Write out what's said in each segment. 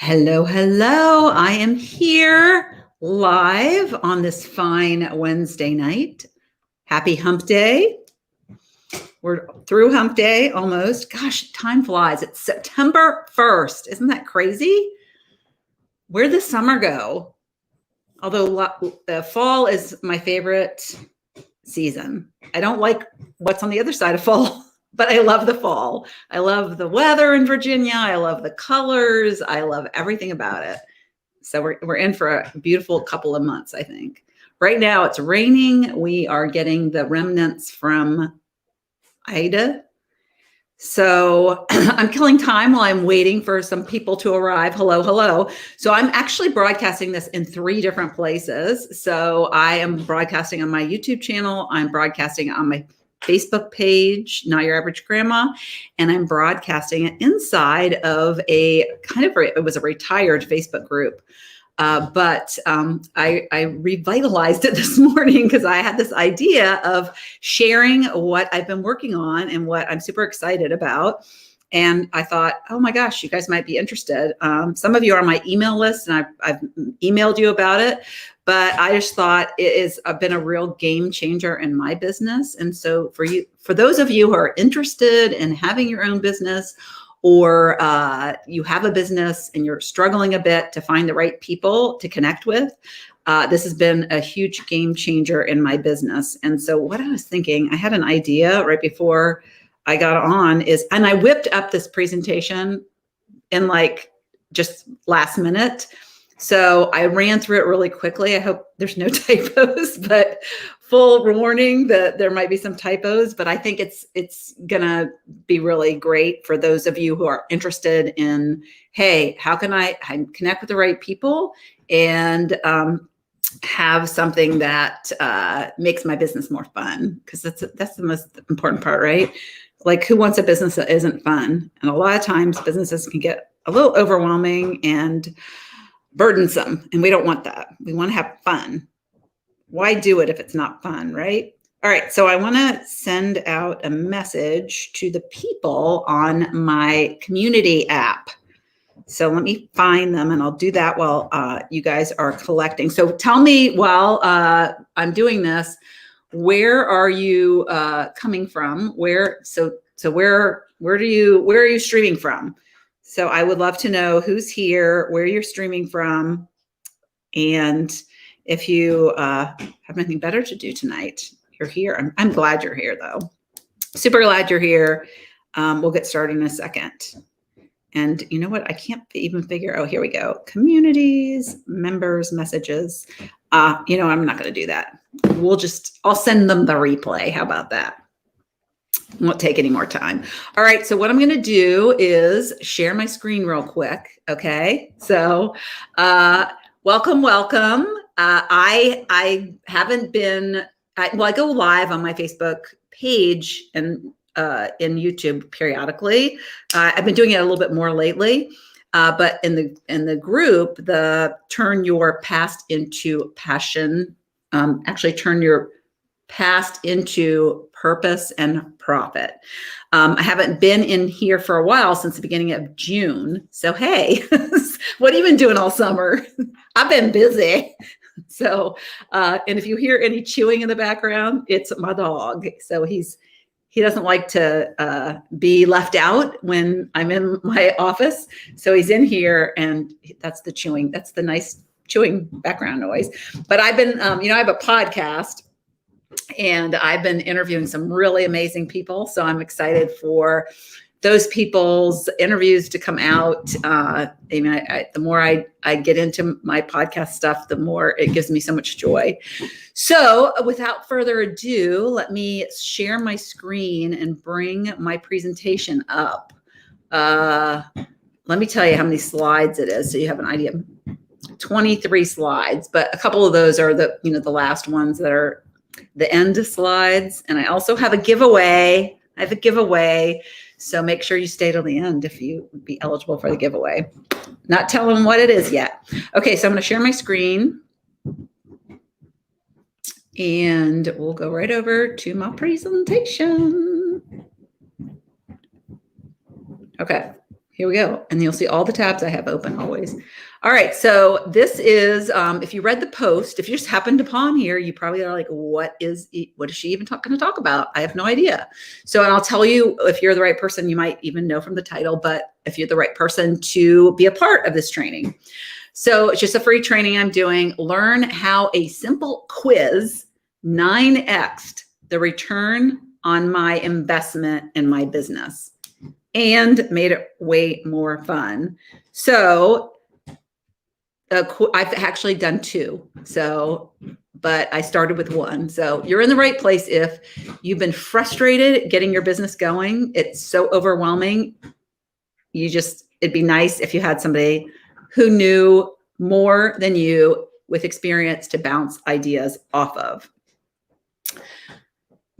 Hello, hello. I am here live on this fine Wednesday night. Happy hump day. We're through hump day almost. Gosh, time flies. It's September 1st. Isn't that crazy? Where'd the summer go? Although the fall is my favorite season. I don't like what's on the other side of fall. But I love the fall. I love the weather in Virginia. I love the colors. I love everything about it. So we're in for a beautiful couple of months, I think. Right now it's raining. We are getting the remnants from Ida. So I'm killing time while I'm waiting for some people to arrive. Hello, hello. So I'm actually broadcasting this in 3 different places. So I am broadcasting on my YouTube channel. I'm broadcasting on my Facebook page, Not Your Average Grandma, and I'm broadcasting it inside of it was a retired Facebook group. But I revitalized it this morning because I had this idea of sharing what I've been working on and what I'm super excited about. And I thought, oh my gosh, you guys might be interested. Some of you are on my email list and I've emailed you about it, but I just thought it has been a real game changer in my business. And so for those of you who are interested in having your own business, or you have a business and you're struggling a bit to find the right people to connect with, this has been a huge game changer in my business. And so what I was thinking, I had an idea right before I got on and I whipped up this presentation in just last minute. So I ran through it really quickly. I hope there's no typos, but full warning that there might be some typos, but I think it's gonna be really great for those of you who are interested in, hey, how can I connect with the right people and have something that makes my business more fun? Because that's the most important part, right? Like, who wants a business that isn't fun? And a lot of times businesses can get a little overwhelming and burdensome, and we don't want that. We want to have fun. Why do it if it's not fun, right? All right, so I want to send out a message to the people on my community app. So let me find them, and I'll do that while you guys are collecting. So tell me while I'm doing this, where are you coming from? Where are you streaming from? So I would love to know who's here, where you're streaming from, and if you have anything better to do tonight, you're here. I'm glad you're here, though. Super glad you're here. We'll get started in a second. And you know what? I can't even figure. Oh, here we go. Communities, members, messages. I'm not going to do that. I'll send them the replay. How about that? Won't take any more time. All right. So what I'm going to do is share my screen real quick. Okay. So welcome. I haven't been, I go live on my Facebook page and in YouTube periodically. I've been doing it a little bit more lately. But in the group, the Turn Your Past into Passion, actually turn your past into purpose and profit. I haven't been in here for a while, since the beginning of June. So, hey, what have you been doing all summer? I've been busy. So, and if you hear any chewing in the background, it's my dog. So he doesn't like to be left out when I'm in my office. So he's in here, and that's the chewing. That's the nice chewing background noise. But I've been, I have a podcast, and I've been interviewing some really amazing people. So I'm excited for those people's interviews to come out. The more I get into my podcast stuff, the more it gives me so much joy. So without further ado, let me share my screen and bring my presentation up. Let me tell you how many slides it is, so you have an idea. 23 slides, but a couple of those are the last ones that are the end slides. And I also have a giveaway. So make sure you stay till the end if you would be eligible for the giveaway. Not telling what it is yet. Okay, so I'm going to share my screen. And we'll go right over to my presentation. Okay, Here we go. And you'll see all the tabs I have open always. All right. So this is, if you read the post, if you just happened upon here, you probably are like, what is she even going to talk about? I have no idea. So, and I'll tell you, if you're the right person, you might even know from the title, but if you're the right person to be a part of this training. So it's just a free training I'm doing. Learn how a simple quiz 9x'd the return on my investment in my business and made it way more fun. So I've actually done 2. So, but I started with 1. So you're in the right place if you've been frustrated getting your business going. It's so overwhelming. It'd be nice if you had somebody who knew more than you with experience to bounce ideas off of.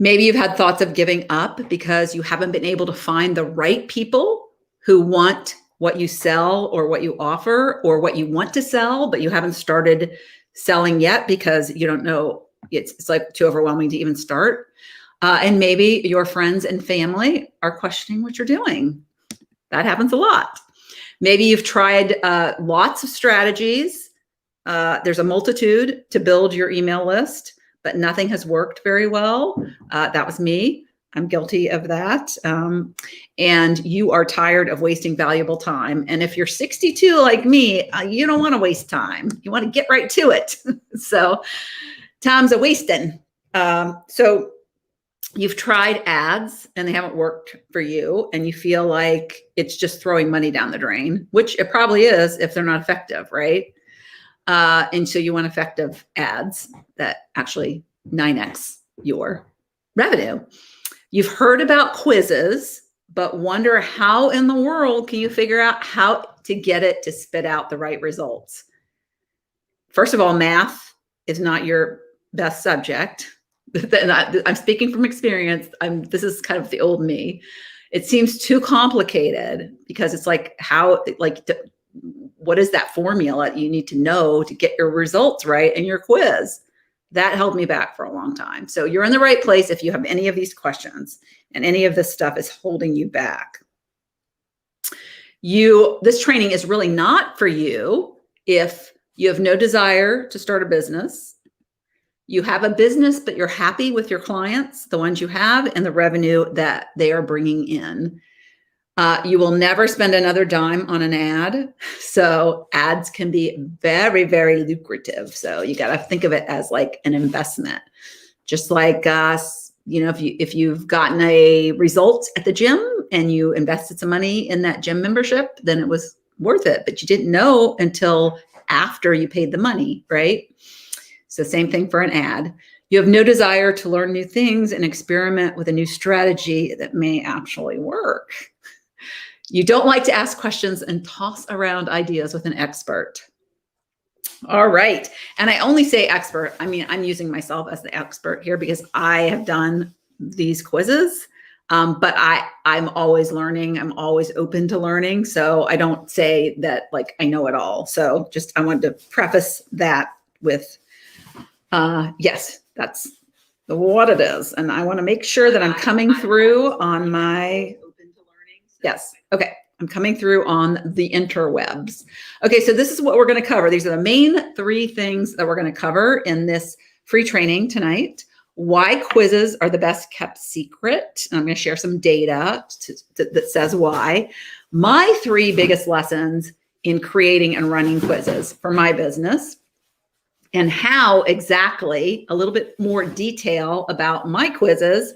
Maybe you've had thoughts of giving up because you haven't been able to find the right people who want what you sell or what you offer or what you want to sell, but you haven't started selling yet because you don't know, it's like too overwhelming to even start. And maybe your friends and family are questioning what you're doing. That happens a lot. Maybe you've tried lots of strategies. There's a multitude to build your email list, but nothing has worked very well. That was me. I'm guilty of that. And you are tired of wasting valuable time. And if you're 62 like me, you don't want to waste time. You want to get right to it. So time's a wasting. So you've tried ads and they haven't worked for you. And you feel like it's just throwing money down the drain, which it probably is if they're not effective, right? And so you want effective ads that actually 9x your revenue. You've heard about quizzes, but wonder how in the world can you figure out how to get it to spit out the right results? First of all, math is not your best subject. I'm speaking from experience. This is kind of the old me. It seems too complicated because it's like what is that formula you need to know to get your results right in your quiz? That held me back for a long time. So you're in the right place if you have any of these questions and any of this stuff is holding you back. This training is really not for you if you have no desire to start a business. You have a business, but you're happy with your clients, the ones you have, and the revenue that they are bringing in. You will never spend another dime on an ad. So ads can be very, very lucrative. So you got to think of it as like an investment. Just like, if you've gotten a result at the gym and you invested some money in that gym membership, then it was worth it. But you didn't know until after you paid the money, right? So same thing for an ad. You have no desire to learn new things and experiment with a new strategy that may actually work. You don't like to ask questions and toss around ideas with an expert. All right. And I only say expert. I mean, I'm using myself as the expert here because I have done these quizzes, but I'm always learning. I'm always open to learning. So I don't say that like I know it all. So I wanted to preface that with, yes, that's what it is. And I want to make sure that I'm coming through on my... Yes. Okay. I'm coming through on the interwebs. Okay. So this is what we're going to cover. These are the main 3 things that we're going to cover in this free training tonight. Why quizzes are the best kept secret. And I'm going to share some data that says why. My 3 biggest lessons in creating and running quizzes for my business, and how exactly, a little bit more detail about my quizzes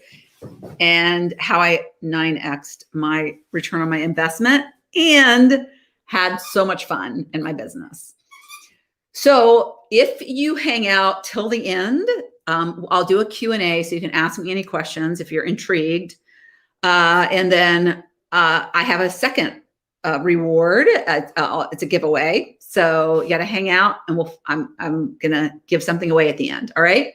and how I 9x'd my return on my investment and had so much fun in my business. So if you hang out till the end, I'll do a Q&A so you can ask me any questions if you're intrigued. And then I have a second reward. It's a giveaway. So you got to hang out and I'm going to give something away at the end. All right.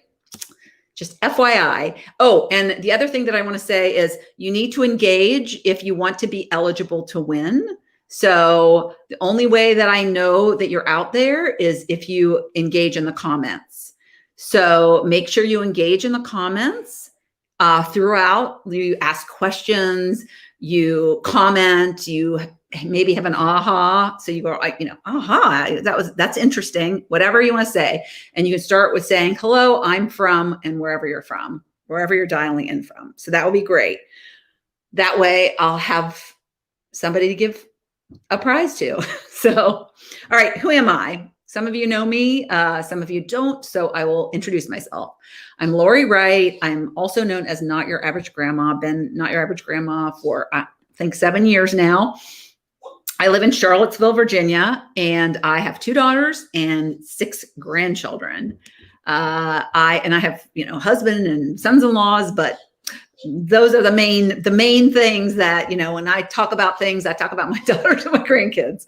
Just FYI. Oh, and the other thing that I want to say is you need to engage if you want to be eligible to win. So the only way that I know that you're out there is if you engage in the comments. So make sure you engage in the comments throughout. You ask questions, you comment, you maybe have an aha. So you go, aha, that's interesting, whatever you want to say. And you can start with saying, hello, I'm from, and wherever you're from, wherever you're dialing in from. So that will be great. That way I'll have somebody to give a prize to. So, all right, who am I? Some of you know me, some of you don't, so I will introduce myself. I'm Lori Wright. I'm also known as Not Your Average Grandma. Been Not Your Average Grandma for, I think, 7 years now. I live in Charlottesville, Virginia, and I have 2 daughters and 6 grandchildren. I have, husband and sons-in-laws, but those are the main things that, when I talk about things, I talk about my daughters and my grandkids.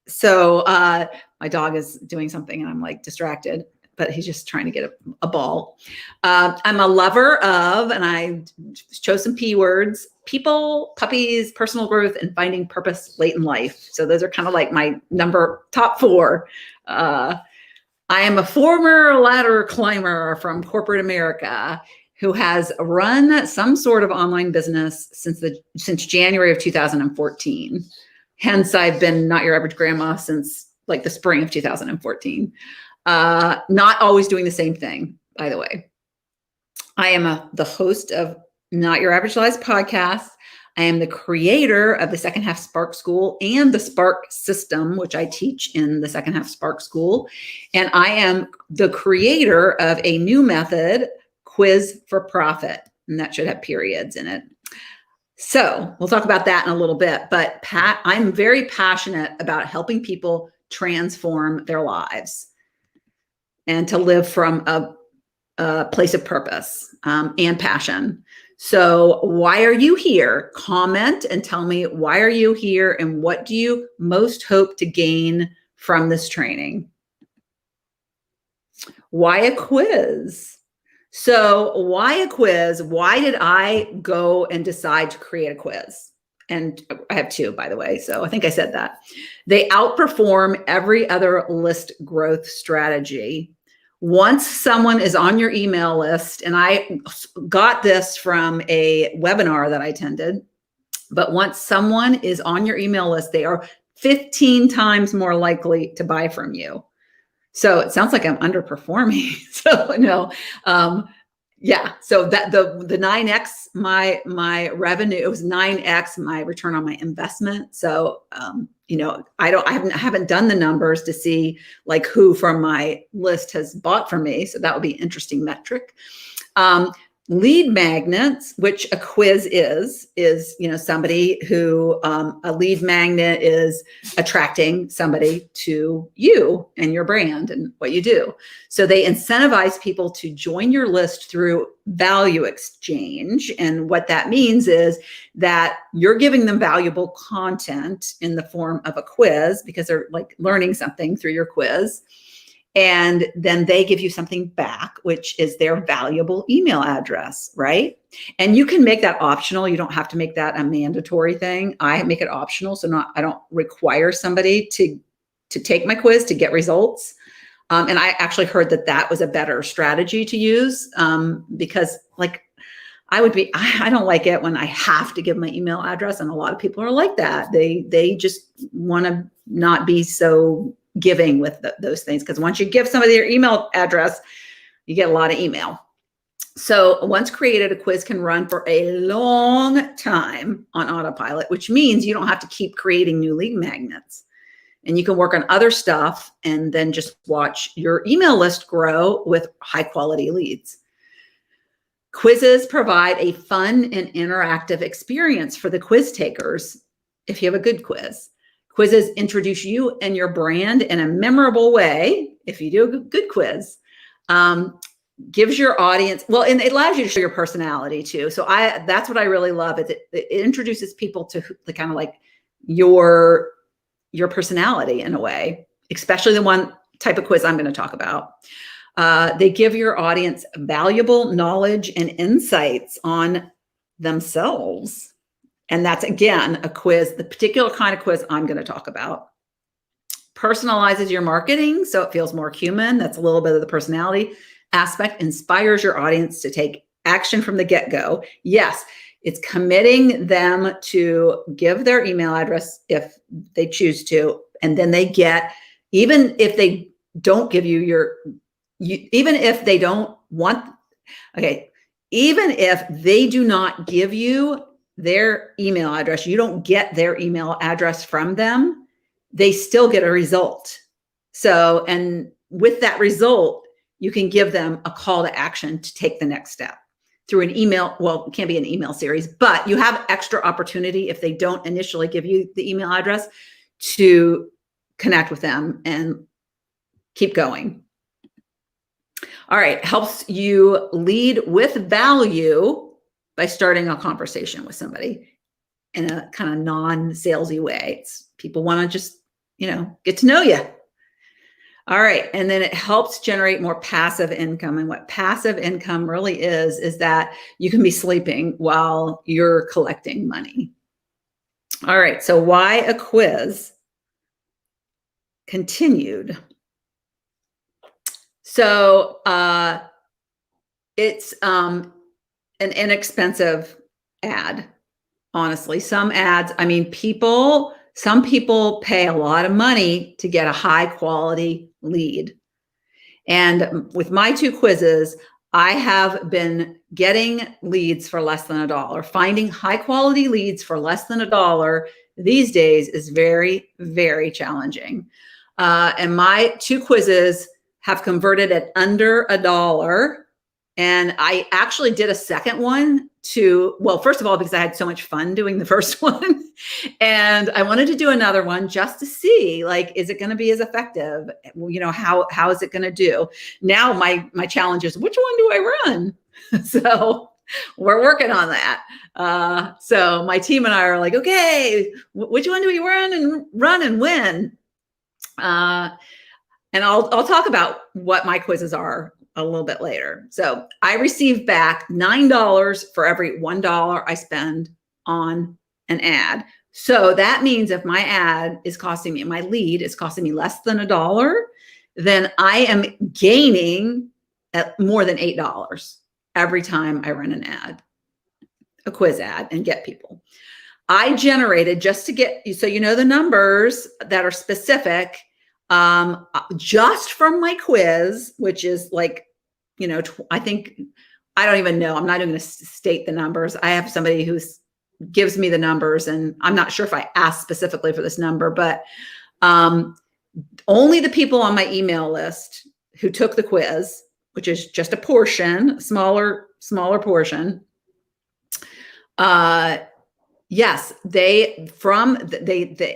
So my dog is doing something and I'm like distracted, but he's just trying to get a ball. I'm a lover of, and I chose some P words: people, puppies, personal growth, and finding purpose late in life. So those are kind of like my top 4. I am a former ladder climber from corporate America who has run some sort of online business since January of 2014. Hence, I've been Not Your Average Grandma since like the spring of 2014. Not always doing the same thing, by the way. I am the host of Not Your Average Lives podcast. I am the creator of the Second Half Spark School and the Spark System, which I teach in the Second Half Spark School. And I am the creator of a new method, Quiz for Profit, and that should have periods in it. So we'll talk about that in a little bit, but I'm very passionate about helping people transform their lives and to live from a place of purpose and passion. So why are you here? Comment and tell me, why are you here and what do you most hope to gain from this training? Why a quiz? So why a quiz? Why did I go and decide to create a quiz? And I have 2, by the way. So I think I said that. They outperform every other list growth strategy. Once someone is on your email list, and I got this from a webinar that I attended, but once someone is on your email list, they are 15 times more likely to buy from you. So it sounds like I'm underperforming. So no, yeah. So that the 9x my revenue, it was 9x my return on my investment. So I haven't done the numbers to see like who from my list has bought from me. So that would be an interesting metric. Lead magnets, which a quiz is somebody who, a lead magnet is attracting somebody to you and your brand and what you do. So they incentivize people to join your list through value exchange. And what that means is that you're giving them valuable content in the form of a quiz because they're like learning something through your quiz. And then they give you something back, which is their valuable email address, right? And you can make that optional. You don't have to make that a mandatory thing. I make it optional. So I don't require somebody to take my quiz to get results. And I actually heard that was a better strategy to use because like I don't like it when I have to give my email address. And a lot of people are like that. They just want to not be so giving with those things. Because once you give somebody your email address, you get a lot of email. So once created, a quiz can run for a long time on autopilot, which means you don't have to keep creating new lead magnets. And you can work on other stuff and then just watch your email list grow with high quality leads. Quizzes provide a fun and interactive experience for the quiz takers if you have a good quiz. Quizzes introduce you and your brand in a memorable way if you do a good quiz. Gives your audience, well, and it allows you to show your personality too. So that's what I really love. It introduces people to the kind of like your personality in a way, especially the one type of quiz I'm going to talk about. They give your audience valuable knowledge and insights on themselves. And that's, again, a quiz, the particular kind of quiz I'm going to talk about. Personalizes your marketing so it feels more human. That's a little bit of the personality aspect. Inspires your audience to take action from the get-go. Yes, It's committing them to give their email address if they choose to. And then they get, even if they don't give you even if they don't want, okay, even if they do not give you their email address, you don't get their email address from them, they still get a result. So, and with that result, you can give them a call to action to take the next step through an email. Well, it can't be an email series, but you have extra opportunity if they don't initially give you the email address to connect with them and keep going. All right, helps you lead with value by starting a conversation with somebody in a kind of non-salesy way. People want to just, get to know you. All right, and then it helps generate more passive income. And what passive income really is that you can be sleeping while you're collecting money. All right, so why a quiz? Continued. So it's an inexpensive ad, honestly. Some ads, some people pay a lot of money to get a high quality lead. And with my 2 quizzes, I have been getting leads for less than $1. Finding high quality leads for less than $1 these days is very, very challenging. And my 2 quizzes have converted at under $1. And I actually did a second one first of all, because I had so much fun doing the first one. And I wanted to do another one just to see, is it going to be as effective? How is it going to do? Now my challenge is, which one do I run? So we're working on that. So my team and I are like, okay, which one do we run and when? And I'll talk about what my quizzes are a little bit later. So I receive back $9 for every $1 I spend on an ad. So that means if my ad is costing me, my lead is costing me less than $1, then I am gaining at more than $8 every time I run an ad, a quiz ad, and get people. I generated, just to get, so the numbers that are specific, just from my quiz, which is I think, I don't even know. I'm not even going to state the numbers. I have somebody who gives me the numbers, and I'm not sure if I asked specifically for this number, but only the people on my email list who took the quiz, which is just a portion, smaller portion. Yes,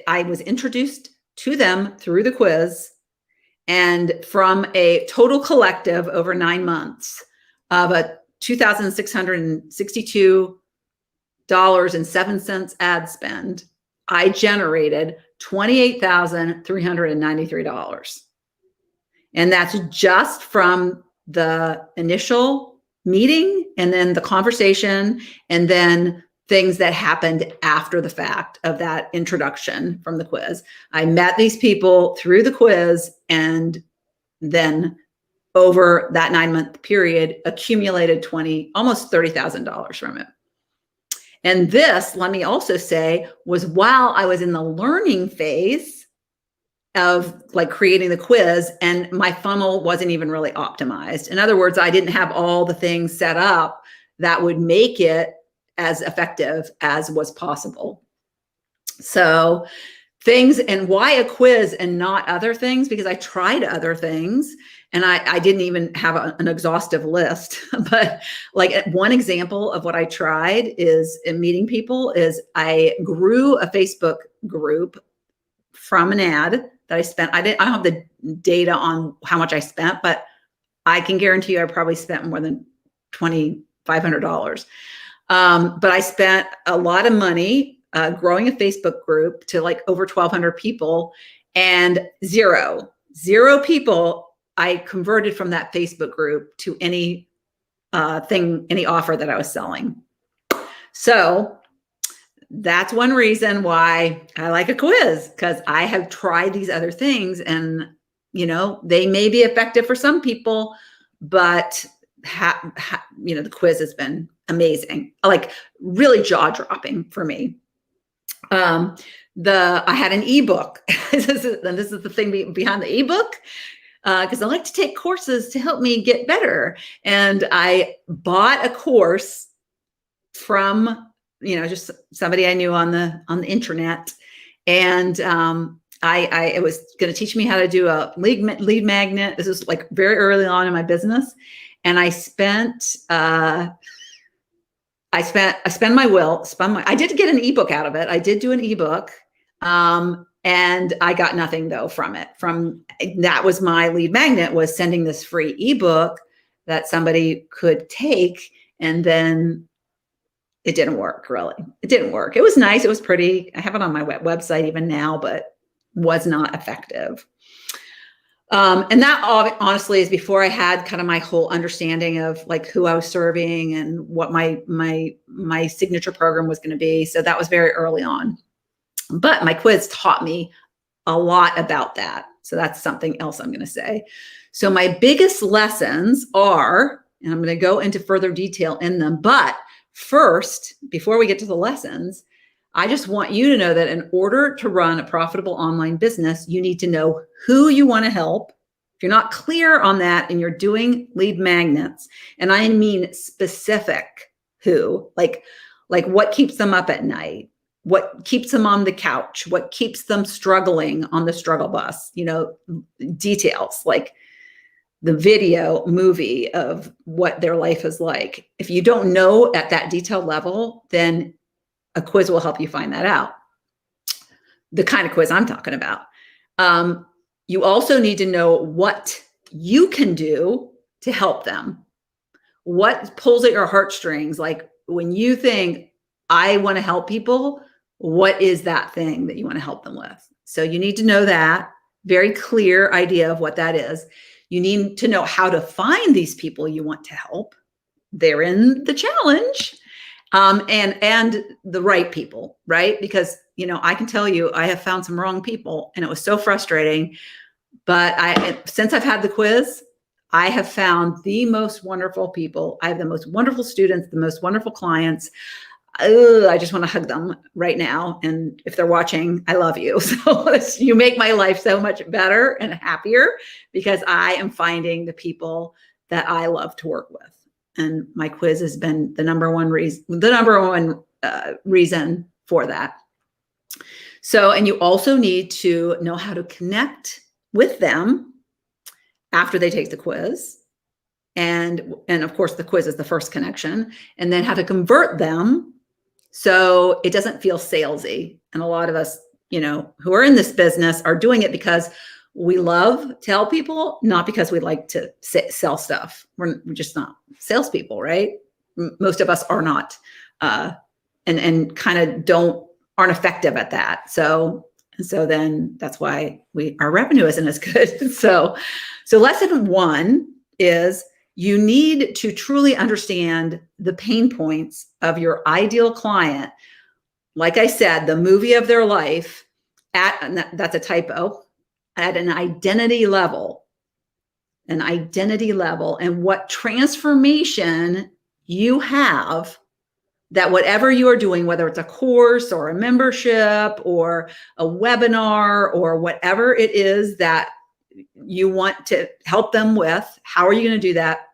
I was introduced to them through the quiz, and from a total collective over 9 months of a $2,662.07 ad spend, I generated $28,393. And that's just from the initial meeting, and then the conversation, and then things that happened after the fact of that introduction from the quiz. I met these people through the quiz, and then over that 9-month period, accumulated almost $30,000 from it. And this, let me also say, was while I was in the learning phase of creating the quiz, and my funnel wasn't even really optimized. In other words, I didn't have all the things set up that would make it as effective as was possible. So things, and why a quiz and not other things? Because I tried other things, and I didn't even have an exhaustive list. But one example of what I tried is in meeting people is I grew a Facebook group from an ad that I spent. I don't have the data on how much I spent, but I can guarantee you I probably spent more than $2,500. But I spent a lot of money growing a Facebook group to over 1,200 people, and zero people I converted from that Facebook group to any offer that I was selling. So that's one reason why I like a quiz, because I have tried these other things, and they may be effective for some people, but the quiz has been amazing, like really jaw-dropping for me. I had an ebook. This is the thing behind the ebook, because I like to take courses to help me get better. And I bought a course from, just somebody I knew on the internet. And it was going to teach me how to do a lead magnet. This was like very early on in my business. And I did get an ebook out of it. I did do an ebook. And I got nothing though from it. That was my lead magnet, was sending this free ebook that somebody could take, and then it didn't work. Really, it didn't work. It was nice. It was pretty. I have it on my website even now, but was not effective. And that honestly is before I had kind of my whole understanding of like who I was serving and what my signature program was going to be. So that was very early on. But my quiz taught me a lot about that. So that's something else I'm going to say. So my biggest lessons are, and I'm going to go into further detail in them, but first, before we get to the lessons, I just want you to know that in order to run a profitable online business, you need to know who you want to help. If you're not clear on that and you're doing lead magnets, and I mean specific who, like what keeps them up at night, what keeps them on the couch, what keeps them struggling on the struggle bus, details like the video movie of what their life is like. If you don't know at that detailed level, then a quiz will help you find that out. The kind of quiz I'm talking about. You also need to know what you can do to help them. What pulls at your heartstrings? Like when you think, I want to help people, what is that thing that you want to help them with? So you need to know that, very clear idea of what that is. You need to know how to find these people you want to help. They're in the challenge. And the right people, right? Because, I can tell you, I have found some wrong people and it was so frustrating, but since I've had the quiz, I have found the most wonderful people. I have the most wonderful students, the most wonderful clients. I just want to hug them right now. And if they're watching, I love you. So you make my life so much better and happier because I am finding the people that I love to work with. And my quiz has been the number one reason for that. So, and you also need to know how to connect with them after they take the quiz. And of course, the quiz is the first connection, and then how to convert them so it doesn't feel salesy. And a lot of us, who are in this business are doing it because we love to help people, not because we like to sell stuff. We're just not salespeople, right? Most of us are not, and kind of aren't effective at that. So then that's why our revenue isn't as good. So lesson 1 is you need to truly understand the pain points of your ideal client. Like I said, the movie of their life that's a typo, at an identity level, and what transformation you have, that whatever you are doing, whether it's a course or a membership or a webinar or whatever it is that you want to help them with, how are you going to do that?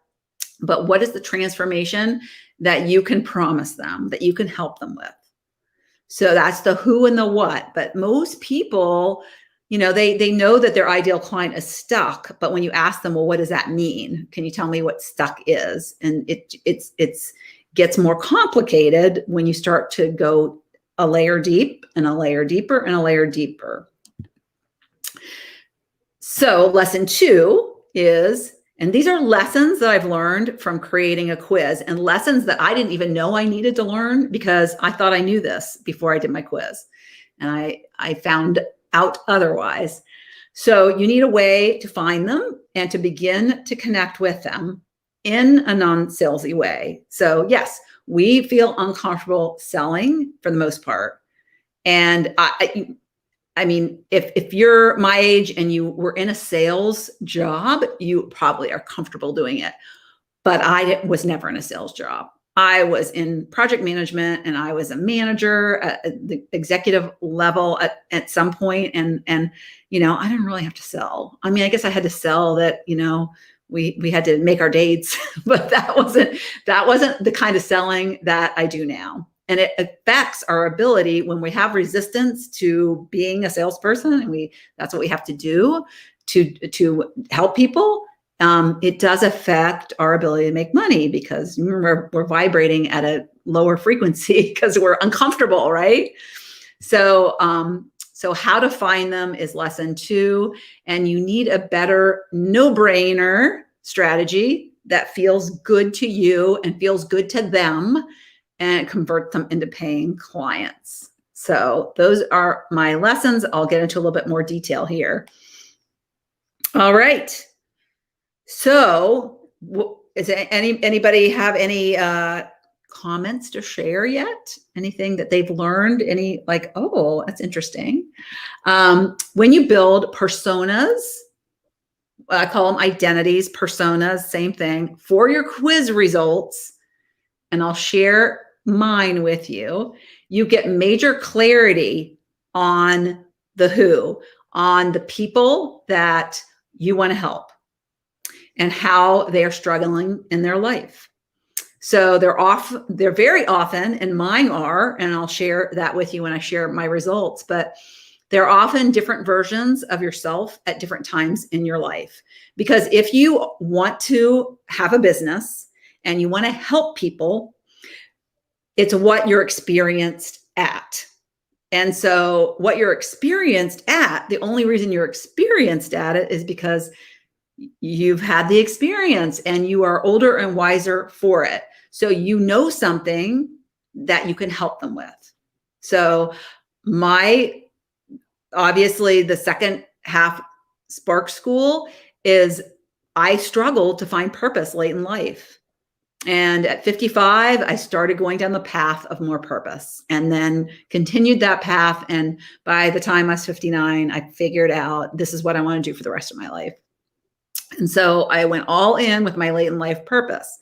But what is the transformation that you can promise them, that you can help them with? So that's the who and the what. But most people, they know that their ideal client is stuck. But when you ask them, well, what does that mean? Can you tell me what stuck is? And it gets more complicated when you start to go a layer deep and a layer deeper and a layer deeper. So lesson 2 is, and these are lessons that I've learned from creating a quiz, and lessons that I didn't even know I needed to learn because I thought I knew this before I did my quiz. And I found out otherwise. So you need a way to find them and to begin to connect with them in a non-salesy way. So yes, we feel uncomfortable selling for the most part. And I mean, if you're my age and you were in a sales job, you probably are comfortable doing it. But I was never in a sales job. I was in project management and I was a manager at the executive level at some point. And, I didn't really have to sell. I mean, I guess I had to sell that, we had to make our dates, but that wasn't the kind of selling that I do now. And it affects our ability when we have resistance to being a salesperson, and that's what we have to do to help people. It does affect our ability to make money because we're vibrating at a lower frequency because we're uncomfortable, right? So how to find them is lesson 2, and you need a better no-brainer strategy that feels good to you and feels good to them and convert them into paying clients. So those are my lessons. I'll get into a little bit more detail here. All right. So is anybody have any comments to share yet? Anything that they've learned? Any oh, that's interesting. When you build personas, I call them identities, personas, same thing, for your quiz results, and I'll share mine with you, you get major clarity on the who, on the people that you want to help and how they are struggling in their life. So they're very often, and mine are, and I'll share that with you when I share my results, but they're often different versions of yourself at different times in your life. Because if you want to have a business and you want to help people, it's what you're experienced at. And so what you're experienced at, the only reason you're experienced at it is because you've had the experience and you are older and wiser for it. So you know something that you can help them with. So obviously the second half Spark School is I struggled to find purpose late in life. And at 55, I started going down the path of more purpose and then continued that path. And by the time I was 59, I figured out this is what I want to do for the rest of my life. And so I went all in with my late in life purpose.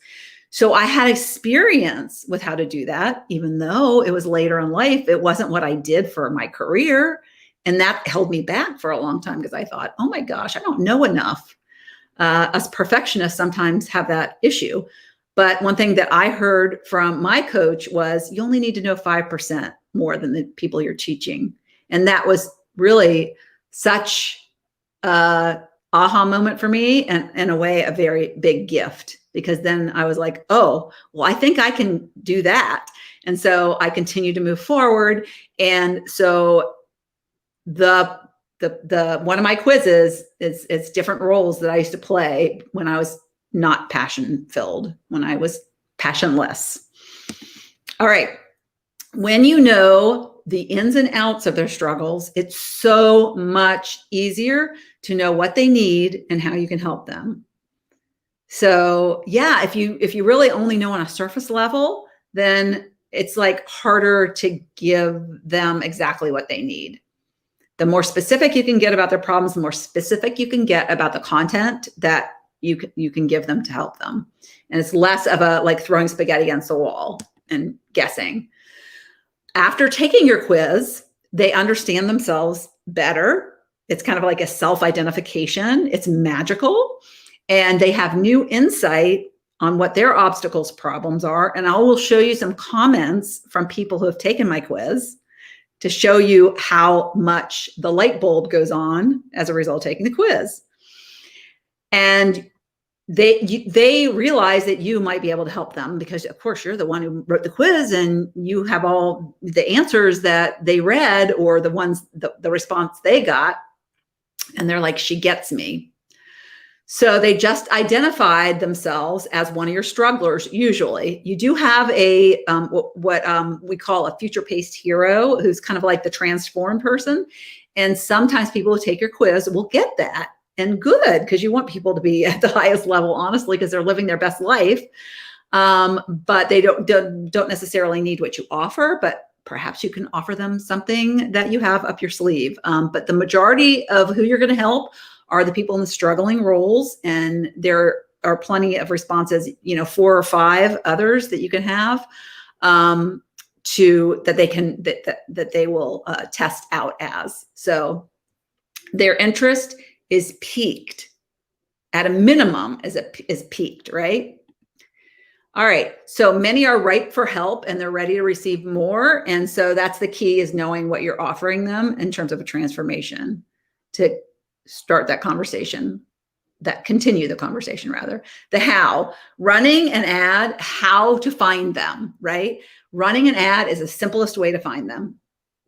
So I had experience with how to do that, even though it was later in life. It wasn't what I did for my career. And that held me back for a long time because I thought, oh my gosh, I don't know enough. Us perfectionists sometimes have that issue. But one thing that I heard from my coach was you only need to know 5% more than the people you're teaching. And that was really such a aha moment for me, and in a way, a very big gift, because then I was like, oh, well, I think I can do that. And so I continued to move forward. And so the one of my quizzes is different roles that I used to play when I was not passion filled, when I was passionless. All right. When you know the ins and outs of their struggles, it's so much easier to know what they need and how you can help them. So yeah, if you really only know on a surface level, then it's like harder to give them exactly what they need. The more specific you can get about their problems, the more specific you can get about the content that you can give them to help them. And it's less of a like throwing spaghetti against the wall and guessing. After taking your quiz, they understand themselves better. It's kind of like a self-identification. It's magical. And they have new insight on what their obstacles, problems are. And I will show you some comments from people who have taken my quiz to show you how much the light bulb goes on as a result of taking the quiz. And they realize that you might be able to help them because, of course, you're the one who wrote the quiz and you have all the answers that they read or the ones, the response they got. And they're like, she gets me. So they just identified themselves as one of your strugglers. Usually you do have a, what we call a future-paced hero who's kind of like the transformed person. And sometimes people who take your quiz will get that. And good, because you want people to be at the highest level, honestly, because they're living their best life. But they don't necessarily need what you offer, but perhaps you can offer them something that you have up your sleeve. But the majority of who you're going to help are the people in the struggling roles, and they're are plenty of responses, 4 or 5 others that you can have that they will test out as. So their interest is peaked at a minimum, is peaked, right? All right. So many are ripe for help and they're ready to receive more. And so that's the key, is knowing what you're offering them in terms of a transformation to start that conversation, continue the conversation rather. The how, running an ad, how to find them, right? Running an ad is the simplest way to find them,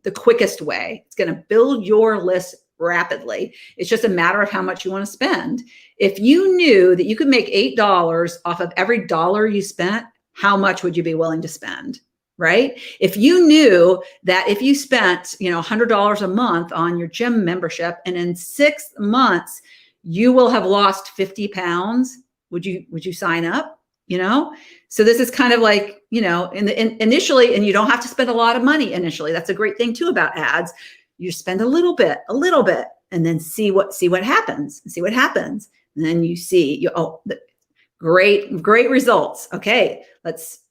the quickest way. It's going to build your list rapidly. It's just a matter of how much you want to spend. If you knew that you could make $8 off of every dollar you spent, how much would you be willing to spend? Right? If you knew that if you spent, $100 a month on your gym membership and in 6 months you will have lost 50 pounds, would you sign up? So this is kind of like, initially, and you don't have to spend a lot of money initially. That's a great thing too about ads. You spend a little bit, and then see what happens. And then you see, great results. Okay, let's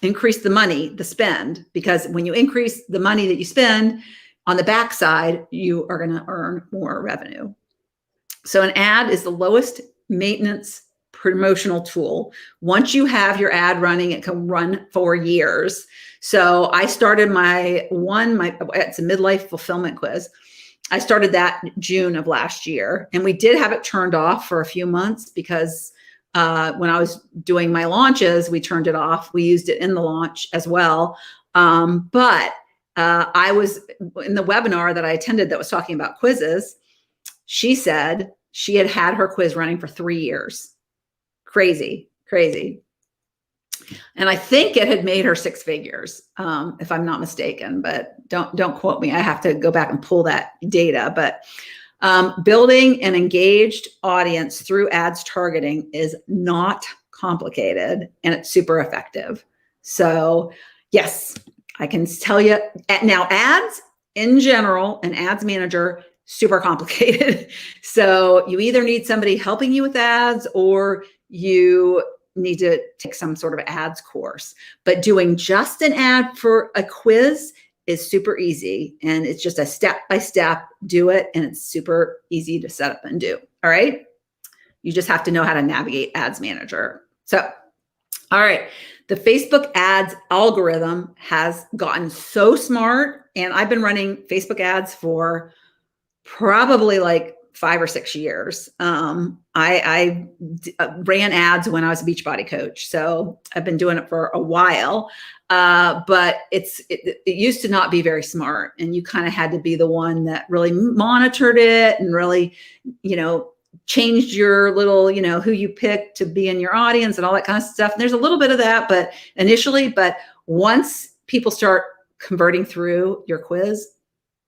increase the money, the spend, because when you increase the money that you spend on the backside, you are going to earn more revenue. So an ad is the lowest maintenance promotional tool. Once you have your ad running, it can run for years. So I started it's a midlife fulfillment quiz. I started that June of last year, and we did have it turned off for a few months because when I was doing my launches, we turned it off. We used it in the launch as well. But I was in the webinar that I attended that was talking about quizzes. She said she had her quiz running for 3 years. Crazy. And I think it had made her 6 figures, if I'm not mistaken, but don't quote me. I have to go back and pull that data. But building an engaged audience through ads targeting is not complicated, and it's super effective. So yes, I can tell you now, ads in general, an ads manager, super complicated. So you either need somebody helping you with ads, or you need to take some sort of ads course. But doing just an ad for a quiz is super easy. And it's just a step-by-step, do it. And it's super easy to set up and do. All right. You just have to know how to navigate Ads Manager. So, all right. The Facebook ads algorithm has gotten so smart. And I've been running Facebook ads for probably like 5 or 6 years. I ran ads when I was a Beachbody coach. So I've been doing it for a while. But it used to not be very smart. And you kind of had to be the one that really monitored it and really, changed your little, who you picked to be in your audience and all that kind of stuff. And there's a little bit of that, but once people start converting through your quiz,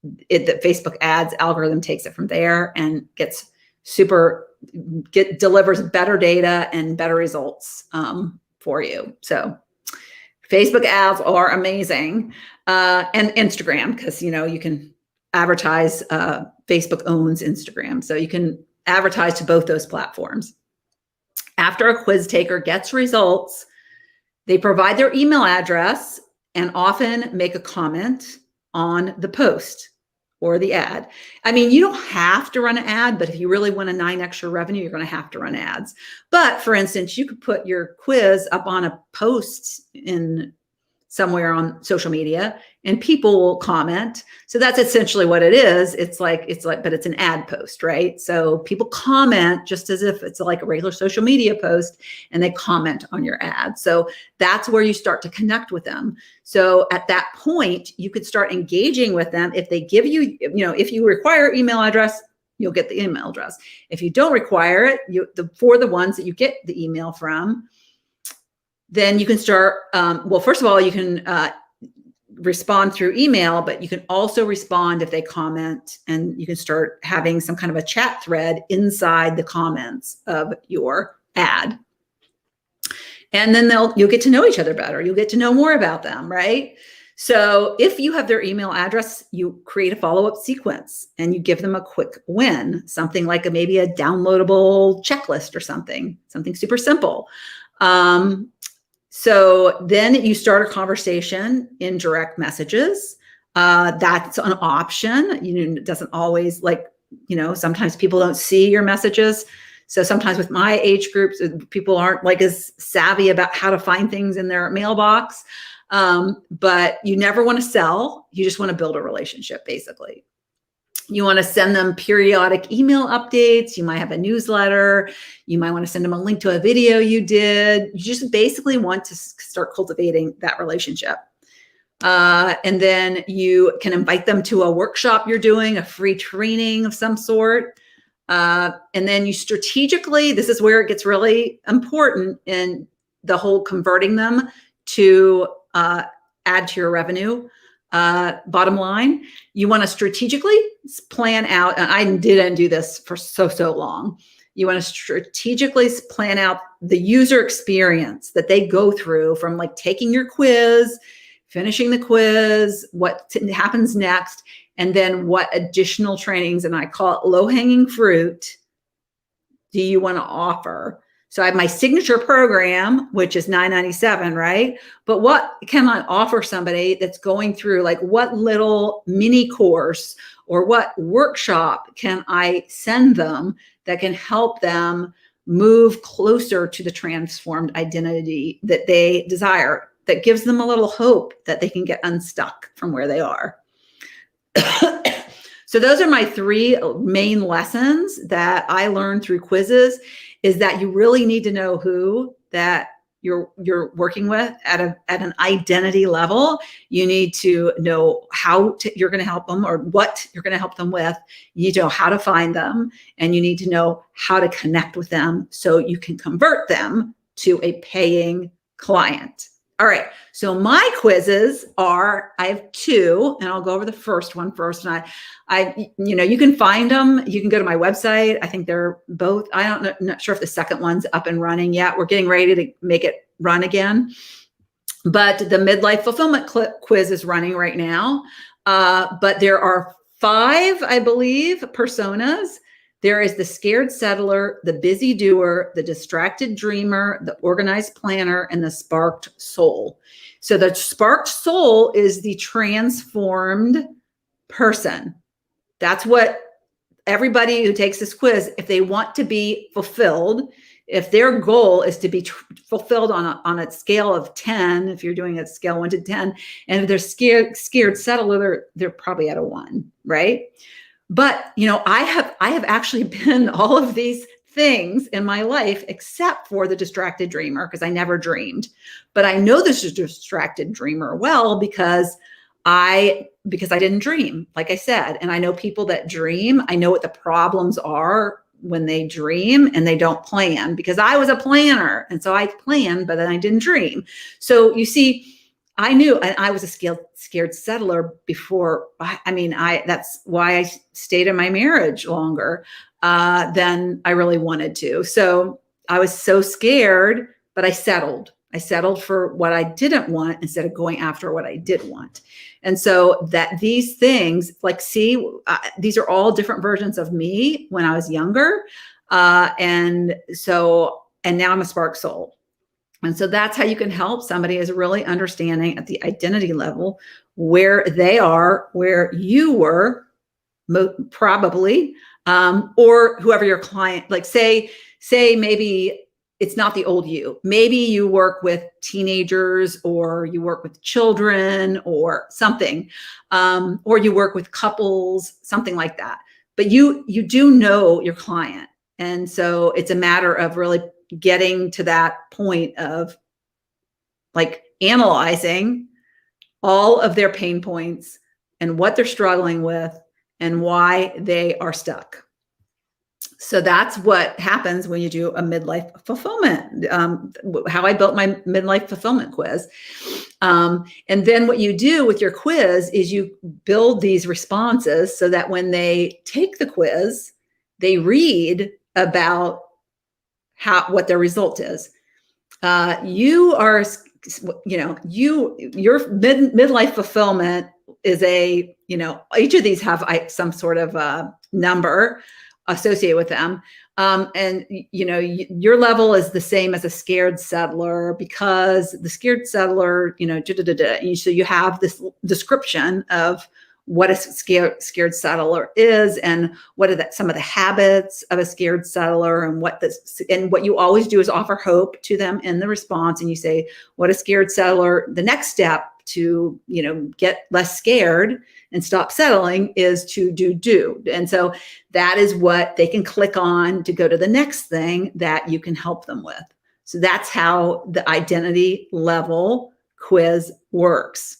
the Facebook ads algorithm takes it from there and delivers better data and better results for you. So Facebook ads are amazing, and Instagram, because you can advertise. Facebook owns Instagram, so you can advertise to both those platforms. After a quiz taker gets results, they provide their email address and often make a comment on the post or the ad. I mean, you don't have to run an ad, but if you really want to 9x your revenue, you're going to have to run ads. But for instance, you could put your quiz up on a post in somewhere on social media and people will comment. So that's essentially what it is. It's like, but it's an ad post, right? So people comment just as if it's like a regular social media post, and they comment on your ad. So that's where you start to connect with them. So at that point, you could start engaging with them. If they give you, if you require email address, you'll get the email address. If you don't require it, for the ones that you get the email from, then you can start, first of all, you can respond through email, but you can also respond if they comment, and you can start having some kind of a chat thread inside the comments of your ad. And then you'll get to know each other better. You'll get to know more about them, right? So if you have their email address, you create a follow-up sequence and you give them a quick win, something like maybe a downloadable checklist or something super simple. So then you start a conversation in direct messages. That's an option. It doesn't always sometimes people don't see your messages. So sometimes with my age groups, people aren't as savvy about how to find things in their mailbox. But you never want to sell. You just want to build a relationship, basically. You want to send them periodic email updates. You might have a newsletter. You might want to send them a link to a video you did. You just basically want to start cultivating that relationship. And then you can invite them to a workshop you're doing, a free training of some sort. And then you strategically, this is where it gets really important in the whole converting them to add to your revenue. Bottom line, you want to strategically plan out, and I didn't do this for so long. You want to strategically plan out the user experience that they go through from taking your quiz, finishing the quiz, what happens next, and then what additional trainings, and I call it low-hanging fruit, do you want to offer? So I have my signature program, which is $9.97, right? But what can I offer somebody that's going through what little mini course or what workshop can I send them that can help them move closer to the transformed identity that they desire, that gives them a little hope that they can get unstuck from where they are? So those are my 3 main lessons that I learned through quizzes, is that you really need to know who that you're working with at an identity level. You need to know how you're going to help them, or what you're going to help them with. You need to know how to find them, and you need to know how to connect with them so you can convert them to a paying client. All right, so my quizzes I have 2, and I'll go over the first one first. And you can find them. You can go to my website. I think they're both. I'm not sure if the second one's up and running yet. We're getting ready to make it run again. But the midlife fulfillment quiz is running right now. But there are 5, I believe, personas. There is the scared settler, the busy doer, the distracted dreamer, the organized planner, and the sparked soul. So the sparked soul is the transformed person. That's what everybody who takes this quiz, if they want to be fulfilled, if their goal is to be fulfilled on a scale of 10, if you're doing a scale 1 to 10, and if they're scared settler, they're probably at a 1, right? But, I have actually been all of these things in my life, except for the distracted dreamer, because I never dreamed. But I know this is a distracted dreamer well because I didn't dream, like I said. And I know people that dream. I know what the problems are when they dream and they don't plan, because I was a planner. And so I planned, but then I didn't dream. So you see, I knew, and I was a scared settler before. That's why I stayed in my marriage longer than I really wanted to. So I was so scared, but I settled. I settled for what I didn't want instead of going after what I did want. And so that these things, these are all different versions of me when I was younger. And now I'm a spark soul. And so that's how you can help somebody, is really understanding at the identity level where they are, where you were probably, or whoever your client, say maybe it's not the old you. Maybe you work with teenagers, or you work with children or something, or you work with couples, something like that. But you do know your client. And so it's a matter of really getting to that point of analyzing all of their pain points and what they're struggling with and why they are stuck. So that's what happens when you do a midlife fulfillment, how I built my midlife fulfillment quiz. And then what you do with your quiz is you build these responses so that when they take the quiz, they read about what their result is. You are your midlife fulfillment is each of these have some sort of number associated with them. And your level is the same as a scared settler, because the scared settler, so you have this description of what a scared settler is, and what are some of the habits of a scared settler, and what you always do is offer hope to them in the response. And you say, what a scared settler, the next step to, get less scared and stop settling is to do. And so that is what they can click on to go to the next thing that you can help them with. So that's how the identity level quiz works.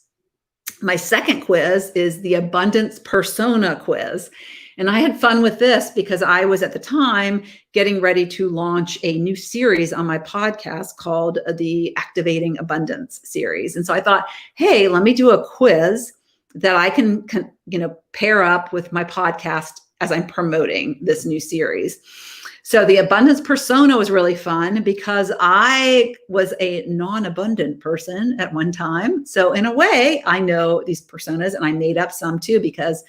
My second quiz is the abundance persona quiz. And I had fun with this because I was at the time getting ready to launch a new series on my podcast called the Activating Abundance series. And so I thought, hey, let me do a quiz that I can pair up with my podcast as I'm promoting this new series. So the abundance persona was really fun because I was a non-abundant person at one time. So in a way, I know these personas, and I made up some too because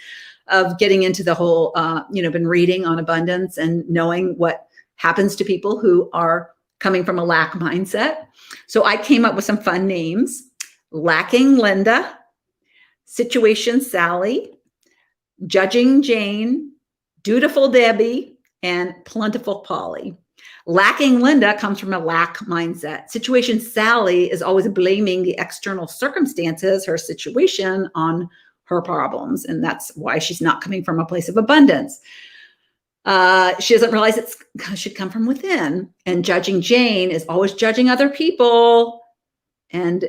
of getting into the whole, been reading on abundance and knowing what happens to people who are coming from a lack mindset. So I came up with some fun names: Lacking Linda, Situation Sally, Judging Jane, Dutiful Debbie, and Plentiful Polly. Lacking Linda comes from a lack mindset. Situation Sally is always blaming the external circumstances, her situation, on her problems. And that's why she's not coming from a place of abundance. She doesn't realize it should come from within. And Judging Jane is always judging other people and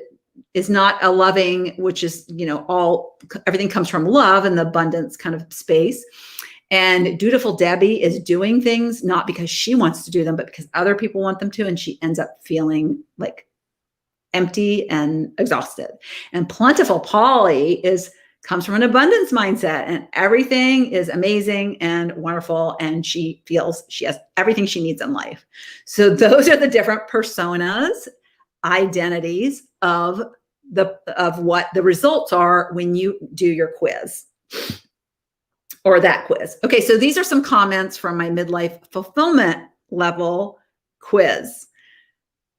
is not a loving, which is, everything comes from love and the abundance kind of space. And Dutiful Debbie is doing things not because she wants to do them, but because other people want them to. And she ends up feeling like empty and exhausted. And Plentiful Polly comes from an abundance mindset, and everything is amazing and wonderful. And she feels she has everything she needs in life. So those are the different personas, identities of what the results are when you do your quiz. Or that quiz. Okay, so these are some comments from my midlife fulfillment level quiz.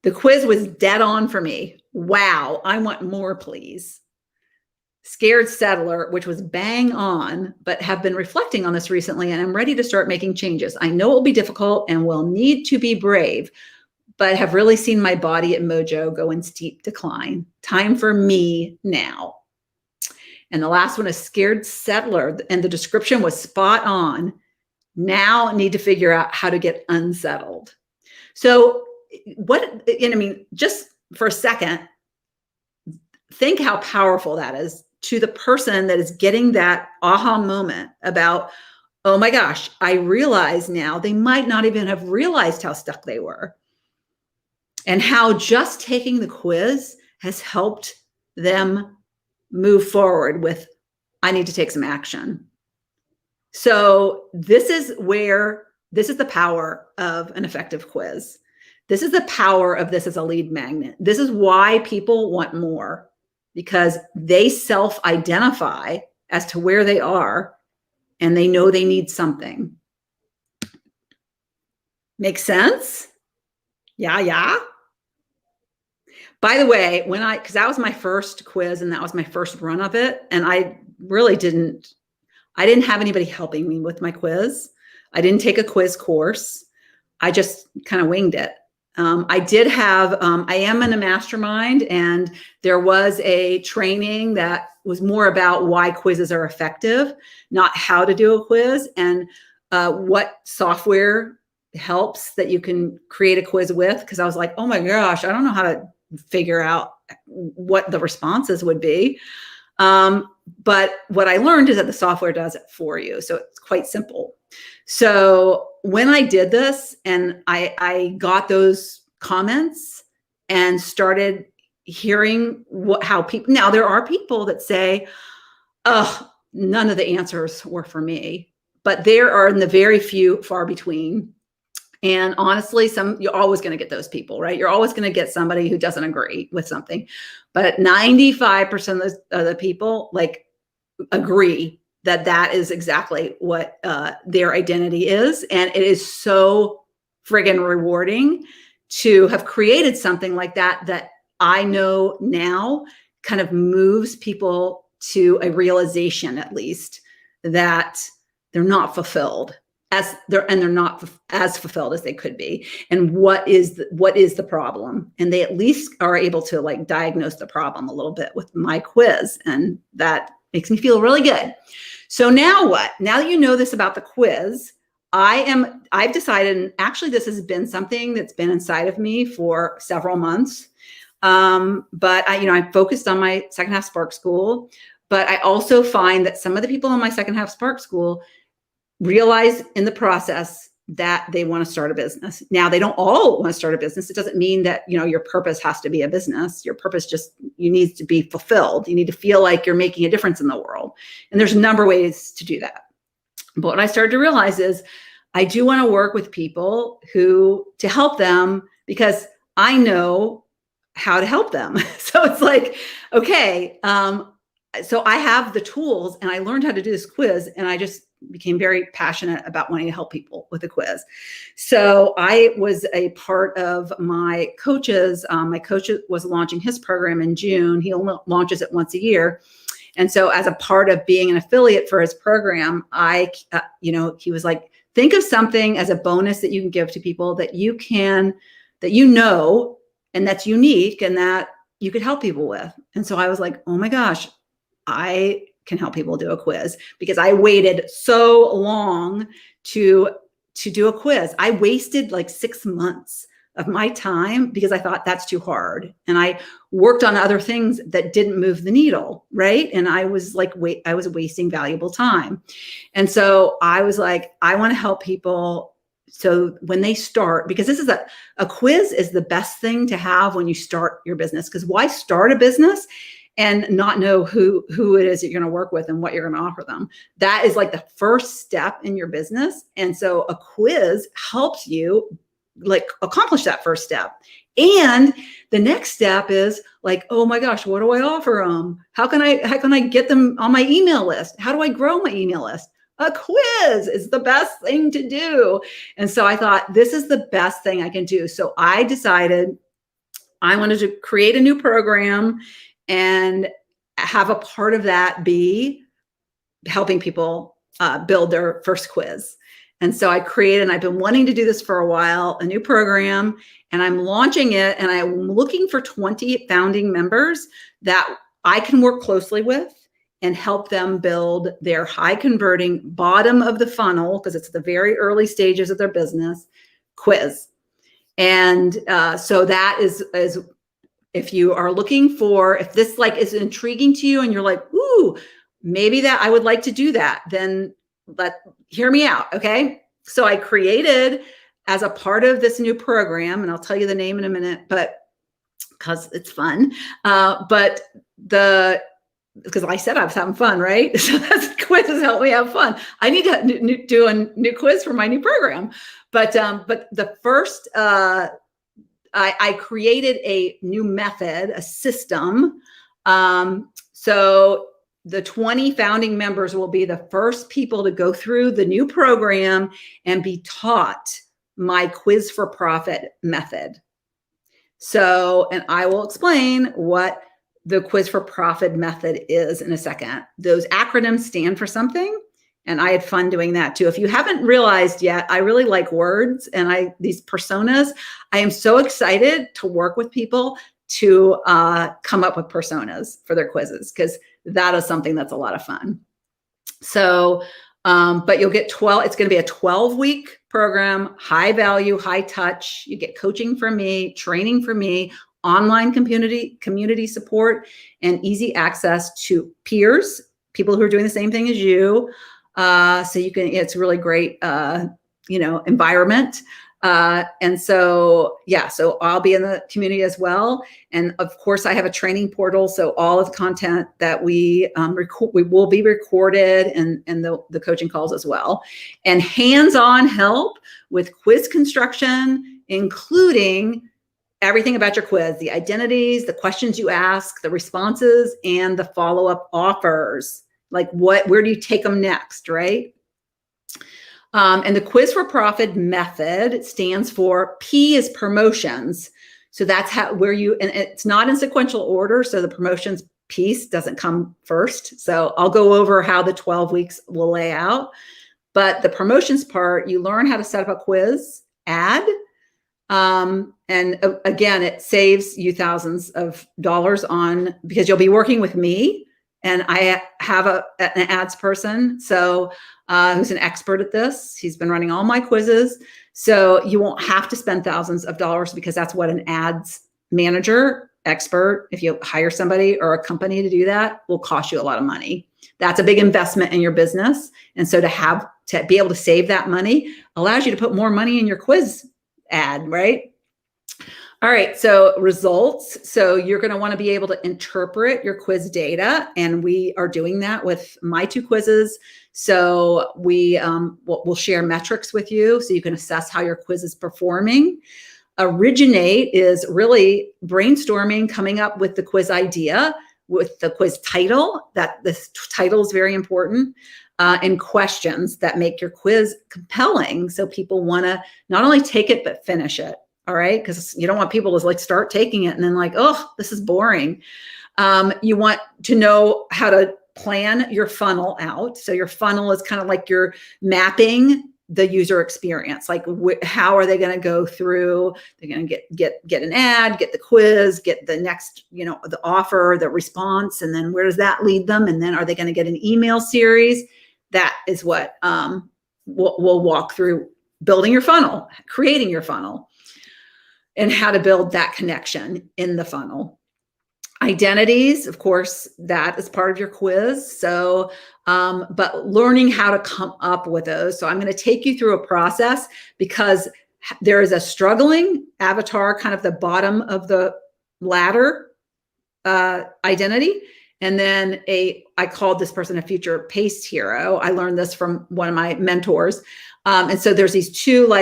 The quiz was dead on for me. Wow, I want more, please. Scared settler, which was bang on, but have been reflecting on this recently, and I'm ready to start making changes. I know it will be difficult and will need to be brave, but have really seen my body and mojo go in steep decline. Time for me now. And the last one is Scared Settler, and the description was spot on. Now need to figure out how to get unsettled. So just for a second, think how powerful that is to the person that is getting that aha moment about, oh my gosh, I realize now they might not even have realized how stuck they were, and how just taking the quiz has helped them move forward with, I need to take some action. So this is the power of an effective quiz. This is the power of this as a lead magnet. This is why people want more, because they self-identify as to where they are and they know they need something. Make sense? Yeah. By the way, because that was my first quiz and that was my first run of it, and I didn't have anybody helping me with my quiz. I didn't take a quiz course. I just kind of winged it. I am in a mastermind, and there was a training that was more about why quizzes are effective, not how to do a quiz, and what software helps that you can create a quiz with. Because I was like, oh my gosh, I don't know how to figure out what the responses would be. But what I learned is that the software does it for you. So it's quite simple. So when I did this and I got those comments and started hearing how people, now there are people that say, oh, none of the answers were for me, but there are in the very few, far between. And honestly, you're always going to get those people, right? You're always going to get somebody who doesn't agree with something. But 95% of the people like agree that that is exactly what their identity is. And it is so friggin' rewarding to have created something like that, that I know now kind of moves people to a realization, at least, that they're not fulfilled they're not as fulfilled as they could be. And what is the problem? And they at least are able to like diagnose the problem a little bit with my quiz. And that makes me feel really good. So now what? Now that you know this about the quiz, I've decided, and actually this has been something that's been inside of me for several months. But I focused on my second half Spark School, but I also find that some of the people in my second half Spark School realize in the process that they want to start a business. Now, they don't all want to start a business. It doesn't mean that, your purpose has to be a business. Your purpose you need to be fulfilled. You need to feel like you're making a difference in the world. And there's a number of ways to do that. But what I started to realize is I do want to work with people to help them, because I know how to help them. So it's like, okay, so I have the tools and I learned how to do this quiz, and I just became very passionate about wanting to help people with a quiz. So I was a part of my coaches. My coach was launching his program in June. He only launches it once a year. And so as a part of being an affiliate for his program, he was like, think of something as a bonus that you can give to people that and that's unique and that you could help people with. And so I was like, oh my gosh, I can help people do a quiz, because I waited so long to do a quiz. I wasted like 6 months of my time because I thought that's too hard. And I worked on other things that didn't move the needle, right? And I was like, I was wasting valuable time. And so I was like, I want to help people. So when they start, because this is a quiz is the best thing to have when you start your business, because why start a business and not know who it is that you're going to work with and what you're going to offer them? That is like the first step in your business. And so a quiz helps you like accomplish that first step. And the next step is like, oh my gosh, what do I offer them? How can I get them on my email list? How do I grow my email list? A quiz is the best thing to do. And so I thought, this is the best thing I can do. So I decided I wanted to create a new program and have a part of that be helping people build their first quiz. And so I created, and I've been wanting to do this for a while, a new program, and I'm launching it. And I'm looking for 20 founding members that I can work closely with and help them build their high converting bottom of the funnel, because it's the very early stages of their business, quiz. And so that is if you are looking for, if this like is intriguing to you and you're like, ooh, maybe that I would like to do that, then hear me out. Okay. So I created, as a part of this new program, and I'll tell you the name in a minute, but because it's fun, because I said I was having fun, right? So that's quizzes help me have fun. I need to do a new quiz for my new program. But the first, I created a new method, a system. So the 20 founding members will be the first people to go through the new program and be taught my quiz for profit method. So, and I will explain what the quiz for profit method is in a second. Those acronyms stand for something, and I had fun doing that too. If you haven't realized yet, I really like words and these personas. I am so excited to work with people to come up with personas for their quizzes, because that is something that's a lot of fun. So, but you'll get 12, it's going to be a 12-week program, high value, high touch. You get coaching from me, training from me, online community support, and easy access to peers, people who are doing the same thing as you. So you can, it's a really great, environment. And so, yeah, so I'll be in the community as well. And of course, I have a training portal. So all of the content that we will be recorded, and the coaching calls as well. And hands-on help with quiz construction, including everything about your quiz, the identities, the questions you ask, the responses, and the follow-up offers. Like where do you take them next, right? And the quiz for profit method stands for P is promotions. So that's and it's not in sequential order. So the promotions piece doesn't come first. So I'll go over how the 12 weeks will lay out. But the promotions part, you learn how to set up a quiz ad. And again, it saves you thousands of dollars because you'll be working with me. And I have an ads person, so who's an expert at this. He's been running all my quizzes. So you won't have to spend thousands of dollars, because that's what an ads manager expert, if you hire somebody or a company to do that, will cost you a lot of money. That's a big investment in your business. And so to be able to save that money allows you to put more money in your quiz ad, right? All right, so results. So you're going to want to be able to interpret your quiz data, and we are doing that with my 2 quizzes. So we'll share metrics with you so you can assess how your quiz is performing. Originate is really brainstorming, coming up with the quiz idea, with the quiz title. That this title is very important, and questions that make your quiz compelling, so people want to not only take it but finish it. All right. Because you don't want people to start taking it and then oh, this is boring. You want to know how to plan your funnel out. So your funnel is kind of like you're mapping the user experience. Like how are they going to go through? They're going to get an ad, get the quiz, get the next, the offer, the response, and then where does that lead them? And then are they going to get an email series? That is what we'll walk through: building your funnel, creating your funnel, and how to build that connection in the funnel. Identities, of course, that is part of your quiz. So, but learning how to come up with those. So I'm going to take you through a process, because there is a struggling avatar, kind of the bottom of the ladder identity. And then I called this person a future paste hero. I learned this from one of my mentors. And so there's these 2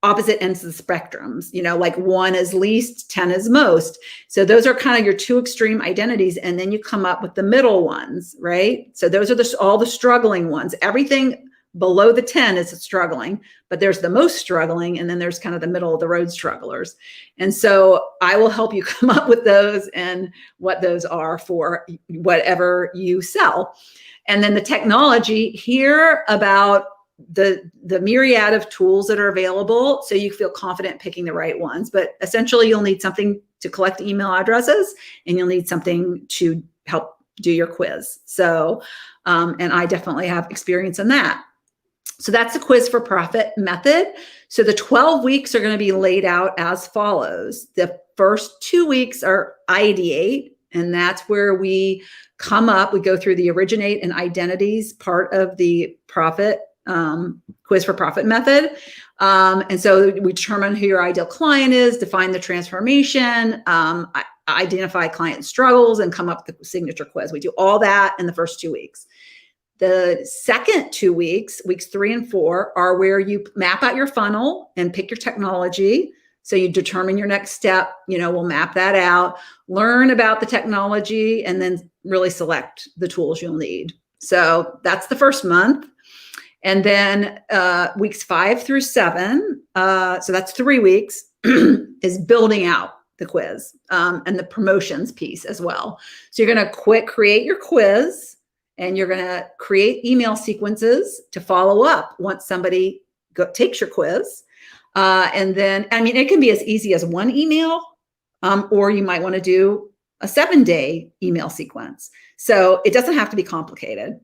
opposite ends of the spectrums, 1 is least, 10 is most. So those are kind of your 2 extreme identities. And then you come up with the middle ones, right? So those are all the struggling ones. Everything below the 10 is struggling, but there's the most struggling. And then there's kind of the middle of the road strugglers. And so I will help you come up with those and what those are for whatever you sell. And then the technology, hear about the myriad of tools that are available, so you feel confident picking the right ones. But essentially, you'll need something to collect email addresses, and you'll need something to help do your quiz. So, and I definitely have experience in that. So that's the quiz for profit method. So the 12 weeks are going to be laid out as follows. The first 2 weeks are ideate, and that's where we go through the originate and identities part of the profit quiz for profit method. And so we determine who your ideal client is, define the transformation, identify client struggles, and come up with the signature quiz. We do all that in the first 2 weeks. The second 2 weeks, weeks 3 and 4, are where you map out your funnel and pick your technology. So you determine your next step, we'll map that out, learn about the technology, and then really select the tools you'll need. So that's the first month. And then weeks 5 through 7, so that's 3 weeks, is building out the quiz and the promotions piece as well. So you're going to create your quiz, and you're going to create email sequences to follow up once somebody takes your quiz. And then, it can be as easy as 1 email, or you might want to do a 7-day email sequence. So it doesn't have to be complicated.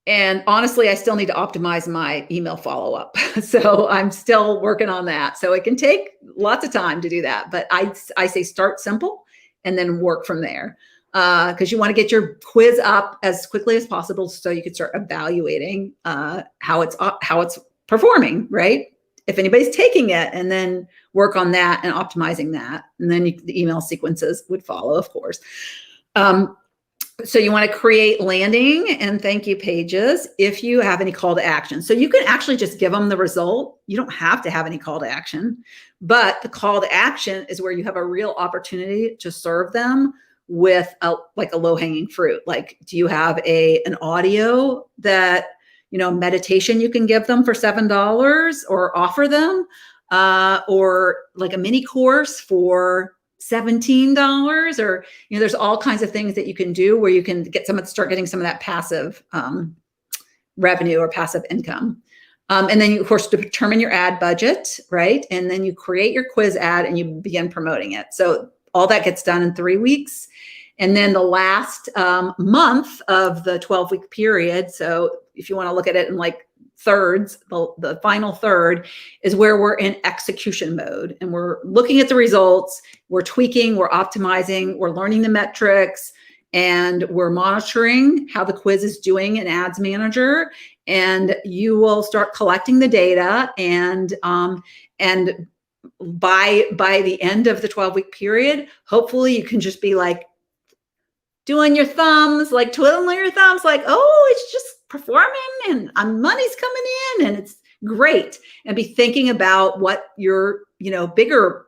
And honestly, I still need to optimize my email follow-up. So I'm still working on that. So it can take lots of time to do that. But I say start simple and then work from there. Because you want to get your quiz up as quickly as possible so you can start evaluating how it's performing, right? If anybody's taking it, and then work on that and optimizing that. And then the email sequences would follow, of course. So you want to create landing and thank you pages if you have any call to action. So you can actually just give them the result. You don't have to have any call to action, but the call to action is where you have a real opportunity to serve them with a low hanging fruit. Like, do you have an audio that, meditation you can give them for $7 or offer them, or like a mini course for $17, or there's all kinds of things that you can do where you can start getting some of that passive revenue or passive income. And then you, of course, determine your ad budget, right? And then you create your quiz ad and you begin promoting it. So all that gets done in 3 weeks. And then the last month of the 12-week period, so if you want to look at it in like thirds, the final third is where we're in execution mode, and we're looking at the results, we're tweaking, we're optimizing, we're learning the metrics, and we're monitoring how the quiz is doing in Ads Manager. And you will start collecting the data, and by the end of the 12-week period, hopefully you can just be like doing your thumbs, like twiddling your thumbs, like, oh, it's just performing and money's coming in and it's great. And be thinking about what your, bigger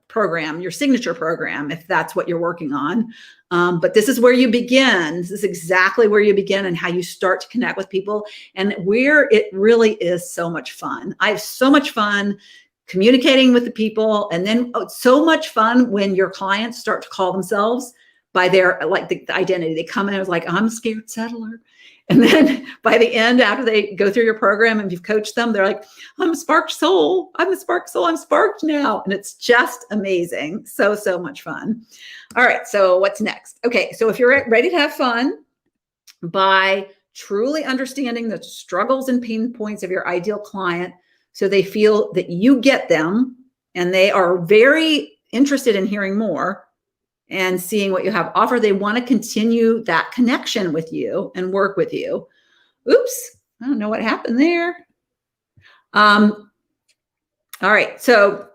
program, your signature program, if that's what you're working on. But this is where you begin. This is exactly where you begin and how you start to connect with people, and where it really is so much fun. I have so much fun communicating with the people, and then so much fun when your clients start to call themselves by their, like, the identity. They come in and it's like, I'm a scared settler. And then by the end, after they go through your program and you've coached them, they're like, I'm a sparked soul. I'm a sparked soul. I'm sparked now. And it's just amazing. So, so much fun. All right. So what's next? Okay. So if you're ready to have fun by truly understanding the struggles and pain points of your ideal client, so they feel that you get them and they are very interested in hearing more and seeing what you have to offer, they want to continue that connection with you and work with you. Oops, I don't know what happened there. All right, so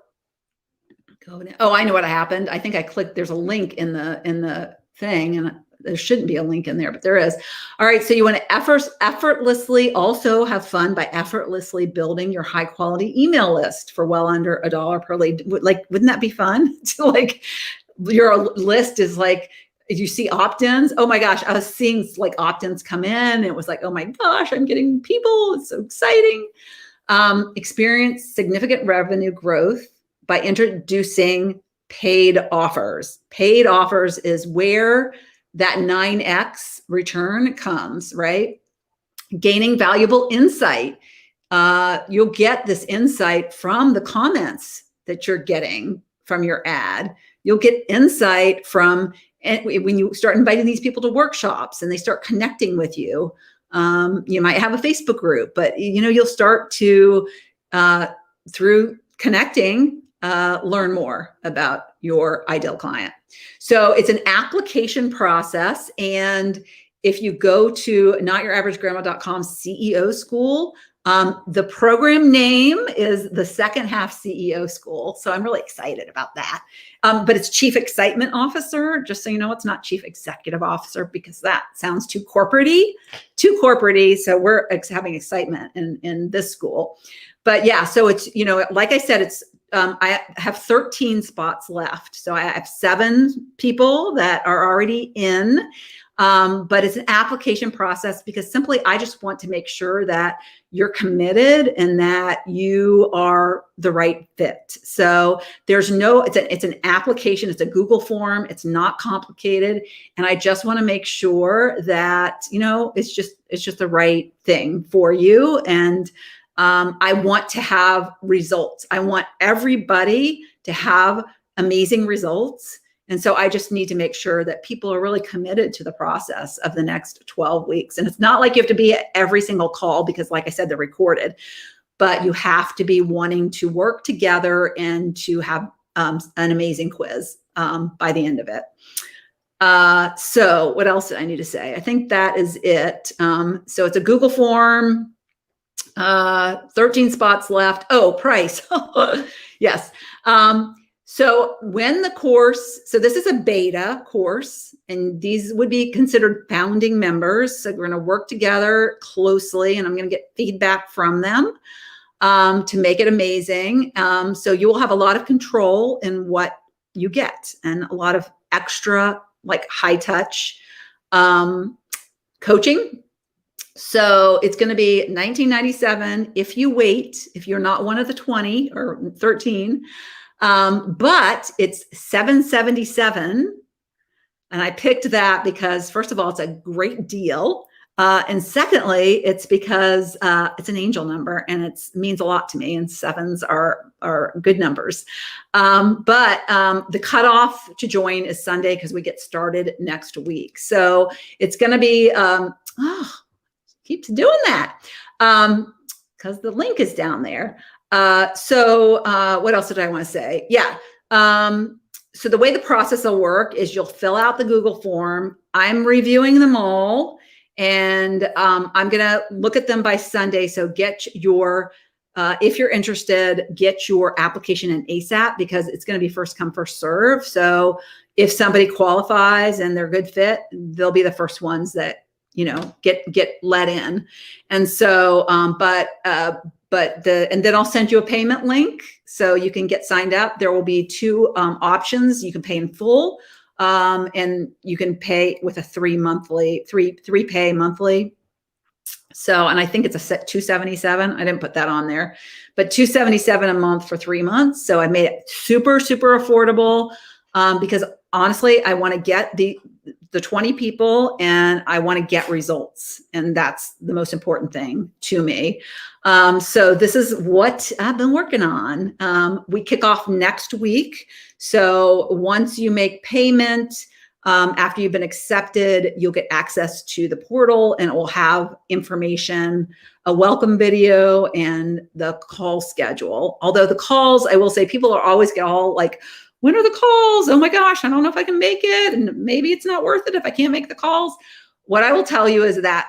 I know what happened. I think I clicked, there's a link in the thing, and there shouldn't be a link in there, but there is. All right, so you want to effortlessly also have fun by effortlessly building your high quality email list for well under $1 per lead. Like, wouldn't that be fun? To like, your list is like, if you see opt-ins, oh my gosh, I was seeing like opt-ins come in. It was like, oh my gosh, I'm getting people. It's so exciting. Experience significant revenue growth by introducing paid offers. Paid offers is where that 9x return comes, right? Gaining valuable insight. You'll get this insight from the comments that you're getting from your ad. You'll get insight from, and when you start inviting these people to workshops and they start connecting with you. You might have a Facebook group, but you'll start to, through connecting, learn more about your ideal client. So it's an application process. And if you go to notyouraveragegrandma.com CEO school, the program name is the Second Half CEO School. So I'm really excited about that. But it's Chief Excitement Officer, just so you know, it's not Chief Executive Officer, because that sounds too corporate-y. So we're having excitement in this school. But yeah, so it's, like I said, it's, I have 13 spots left. So I have 7 people that are already in. But it's an application process, because simply I just want to make sure that you're committed and that you are the right fit. So there's it's an application. It's a Google form. It's not complicated. And I just want to make sure that, it's just the right thing for you. And I want to have results. I want everybody to have amazing results. And so I just need to make sure that people are really committed to the process of the next 12 weeks. And it's not like you have to be at every single call, because like I said, they're recorded, but you have to be wanting to work together and to have an amazing quiz by the end of it. So what else did I need to say? I think that is it. So it's a Google form. 13 spots left. Oh, price. Yes. So when the course, so this is a beta course, and these would be considered founding members. So we're going to work together closely, and I'm going to get feedback from them to make it amazing. So you will have a lot of control in what you get, and a lot of extra, like, high touch coaching. So it's going to be $19.97 if you wait, if you're not one of the 20 or 13, but it's $777. And I picked that because, first of all, it's a great deal. And secondly, it's because it's an angel number, and it means a lot to me, and sevens are good numbers. But the cutoff to join is Sunday, because we get started next week. So it's going to be, keeps doing that, because the link is down there. So what else did I want to say? Yeah. So the way the process will work is you'll fill out the Google form. I'm reviewing them all, and I'm going to look at them by Sunday. So get your, if you're interested, get your application in ASAP, because it's going to be first come, first serve. So if somebody qualifies and they're a good fit, they'll be the first ones that, get let in. And so, and then I'll send you a payment link so you can get signed up. There will be two options. You can pay in full, and you can pay with a three pay monthly. So, and I think it's a set $277. I didn't put that on there, but $277 a month for 3 months. So I made it super, super affordable, because honestly, I want to get the 20 people, and I want to get results. And that's the most important thing to me. So this is what I've been working on. We kick off next week. So once you make payment, after you've been accepted, you'll get access to the portal, and it will have information, a welcome video, and the call schedule. Although the calls, I will say, people are always get all like, when are the calls? Oh my gosh, I don't know if I can make it. And maybe it's not worth it if I can't make the calls. What I will tell you is that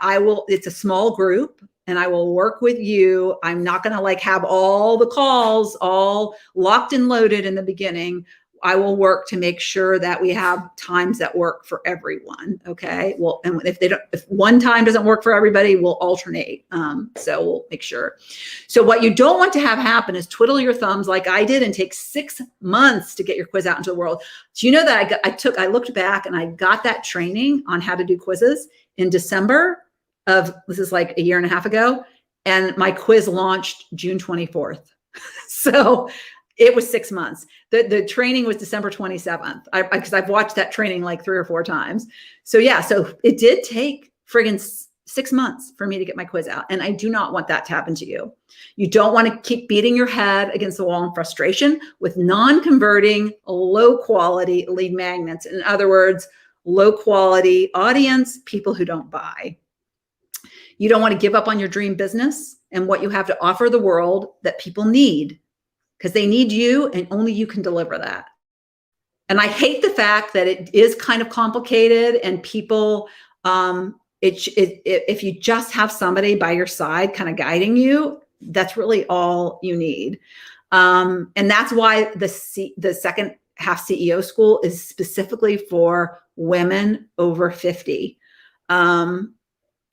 it's a small group, and I will work with you. I'm not going to like have all the calls all locked and loaded in the beginning. I will work to make sure that we have times that work for everyone. Okay. Well, and if one time doesn't work for everybody, we'll alternate. So we'll make sure. So what you don't want to have happen is twiddle your thumbs like I did and take 6 months to get your quiz out into the world. Do you know that I looked back and I got that training on how to do quizzes in December this is like a year and a half ago. And my quiz launched June 24th. So it was 6 months. The training was December 27th, because I've watched that training like 3 or 4 times. So yeah, so it did take friggin' 6 months for me to get my quiz out. And I do not want that to happen to you. You don't want to keep beating your head against the wall in frustration with non-converting, low quality lead magnets. In other words, low quality audience, people who don't buy. You don't want to give up on your dream business and what you have to offer the world that people need, because they need you, and only you can deliver that. And I hate the fact that it is kind of complicated, and people, if you just have somebody by your side kind of guiding you, that's really all you need. And that's why the second half CEO school is specifically for women over 50.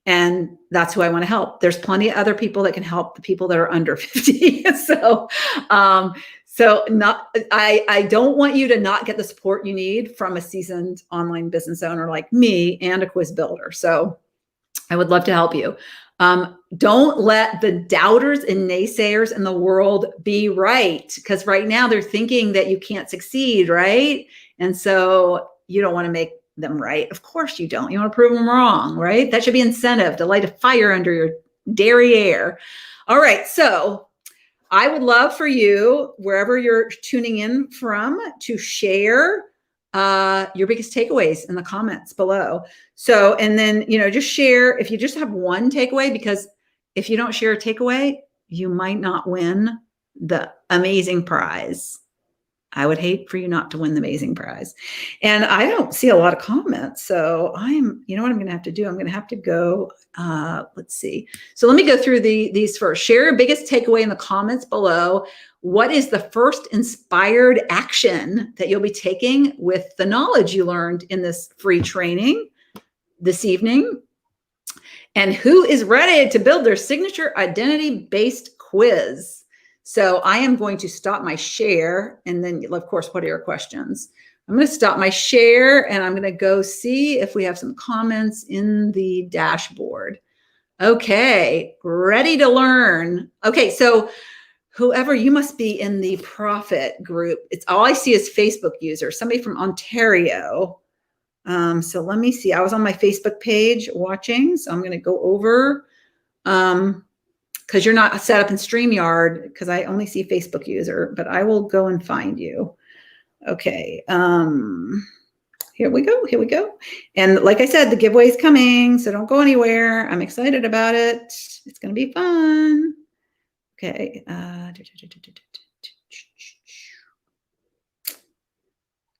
And that's who I want to help. There's plenty of other people that can help the people that are under 50. I don't want you to not get the support you need from a seasoned online business owner like me and a quiz builder. So I would love to help you. Don't let the doubters and naysayers in the world be right, because right now they're thinking that you can't succeed, right? And so you don't want to make them right. Of course you don't. You want to prove them wrong, right? That should be incentive to light a fire under your derriere. All right. So I would love for you, wherever you're tuning in from, to share your biggest takeaways in the comments below. So, and then, just share if you just have one takeaway, because if you don't share a takeaway, you might not win the amazing prize. I would hate for you not to win the amazing prize. And I don't see a lot of comments. So you know what I'm going to have to do? I'm going to have to go, let's see. So let me go through these first. Share your biggest takeaway in the comments below. What is the first inspired action that you'll be taking with the knowledge you learned in this free training this evening? And who is ready to build their signature identity-based quiz? So I am going to stop my share. And then, of course, what are your questions? I'm going to stop my share and I'm going to go see if we have some comments in the dashboard. Okay, ready to learn. Okay, so whoever, you must be in the profit group. It's all I see is Facebook users, somebody from Ontario. So let me see. I was on my Facebook page watching, so I'm going to go over. Because you're not set up in StreamYard, because I only see Facebook user, but I will go and find you. Okay. Here we go. Here we go. And like I said, the giveaway is coming, so don't go anywhere. I'm excited about it. It's going to be fun. Okay.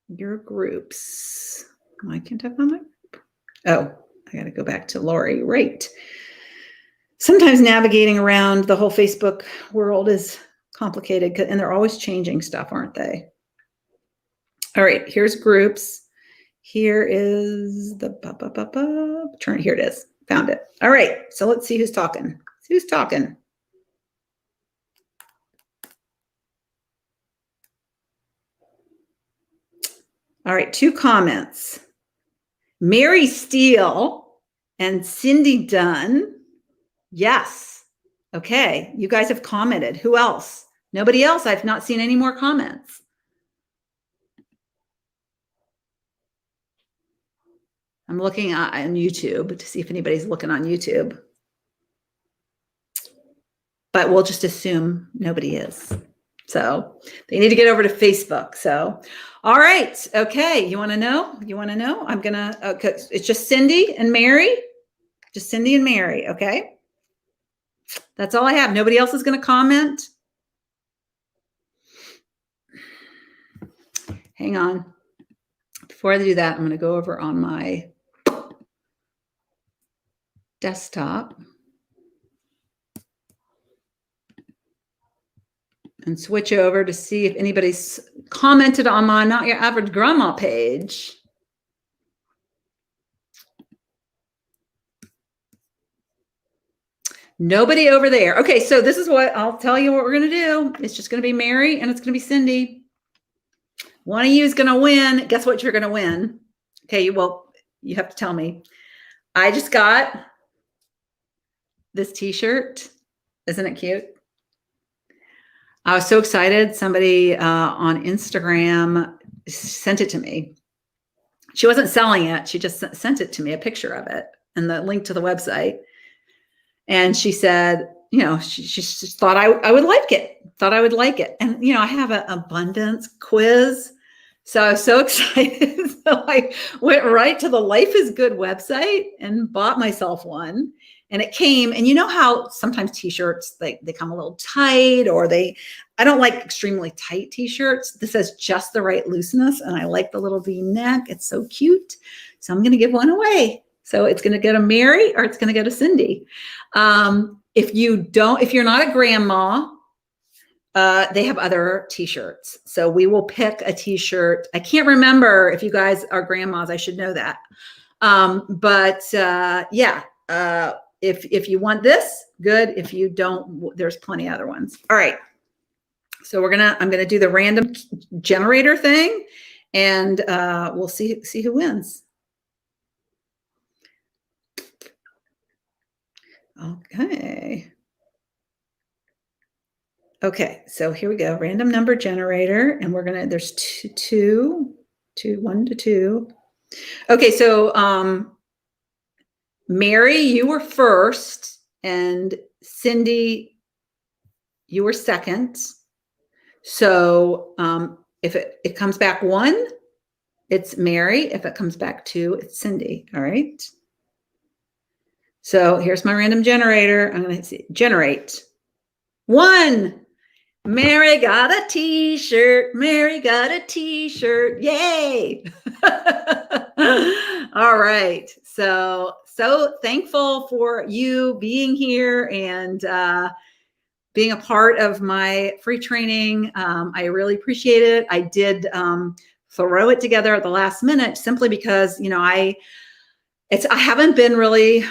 Your groups. Why can't I find my group? Oh, I got to go back to Lori. Right. Sometimes navigating around the whole Facebook world is complicated, and they're always changing stuff, aren't they? All right, here's groups. Here is the turn. Here it is. Found it. All right, so let's see who's talking. Who's talking? All right, 2 comments. Mary Steele and Cindy Dunn. Yes. Okay. You guys have commented. Who else? Nobody else. I've not seen any more comments. I'm looking on YouTube to see if anybody's looking on YouTube. But we'll just assume nobody is. So they need to get over to Facebook. So, all right. Okay. You want to know? You want to know? I'm going to, okay. It's just Cindy and Mary. Just Cindy and Mary. Okay. That's all I have. Nobody else is going to comment. Hang on. Before I do that, I'm going to go over on my desktop and switch over to see if anybody's commented on my Not Your Average Grandma page. Nobody over there. Okay, so this is what I'll tell you what we're going to do. It's just going to be Mary and it's going to be Cindy. One of you is going to win. Guess what you're going to win? Okay, well, you have to tell me. I just got this t-shirt. Isn't it cute? I was so excited. Somebody on Instagram sent it to me. She wasn't selling it. She just sent it to me, a picture of it and the link to the website. And she said, you know, she just thought I would like it, thought I would like it. And, you know, I have an abundance quiz. So I was so excited. So I went right to the Life is Good website and bought myself one. And it came, and you know how sometimes t-shirts, they come a little tight, or I don't like extremely tight t-shirts. This has just the right looseness. And I like the little V-neck. It's so cute. So I'm going to give one away. So it's going to go to Mary or it's going to go to Cindy. If you're not a grandma, they have other t-shirts. So we will pick a t-shirt. I can't remember if you guys are grandmas. I should know that. If you want this, good. If you don't, there's plenty of other ones. All right. So I'm going to do the random generator thing, and we'll see who wins. Okay, so here we go. Random number generator, and there's one to two. Okay, so Mary, you were first, and Cindy, you were second. So if it comes back 1, it's Mary. If it comes back 2, it's Cindy. All right. So here's my random generator. I'm going to generate 1. Mary got a t-shirt. Mary got a t-shirt. Yay. All right. So thankful for you being here and being a part of my free training. I really appreciate it. I did throw it together at the last minute simply because, I haven't been really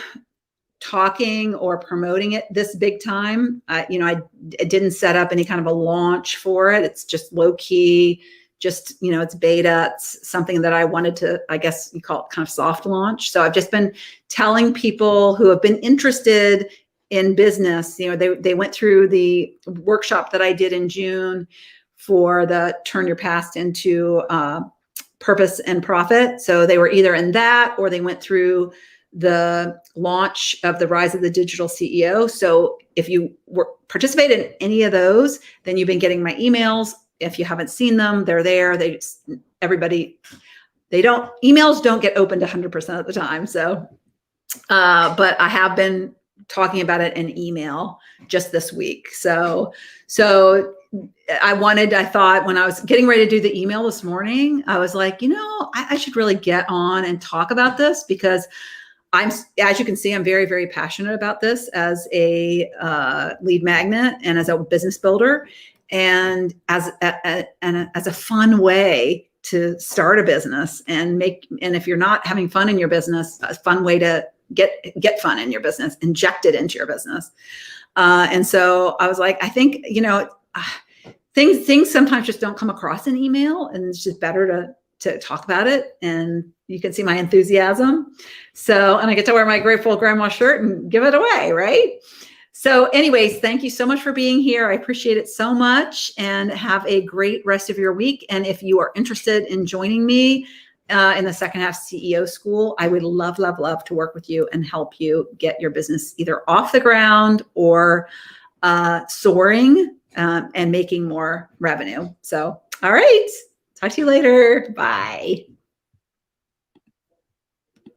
talking or promoting it this big time. I didn't set up any kind of a launch for it. It's just low key, just, it's beta. It's something that I wanted to, I guess you call it kind of soft launch. So I've just been telling people who have been interested in business, they went through the workshop that I did in June for the Turn Your Past into Purpose and Profit. So they were either in that or they went through the launch of the Rise of the Digital CEO. So if you participated in any of those, then you've been getting my emails. If you haven't seen them, they're there. Emails don't get opened 100% of the time. So, but I have been talking about it in email just this week. So I thought when I was getting ready to do the email this morning, I was like, I should really get on and talk about this because as you can see, I'm very, very passionate about this as a lead magnet and as a business builder, and as a fun way to start a business and if you're not having fun in your business, a fun way to get fun in your business, inject it into your business. And so I was like, I think things sometimes just don't come across in email, and it's just better to talk about it. And you can see my enthusiasm. So, and I get to wear my Grateful Grandma shirt and give it away, right? So anyways, thank you so much for being here. I appreciate it so much, and have a great rest of your week. And if you are interested in joining me in the second half CEO school, I would love, love, love to work with you and help you get your business either off the ground or soaring and making more revenue. So, all right. Talk to you later. Bye.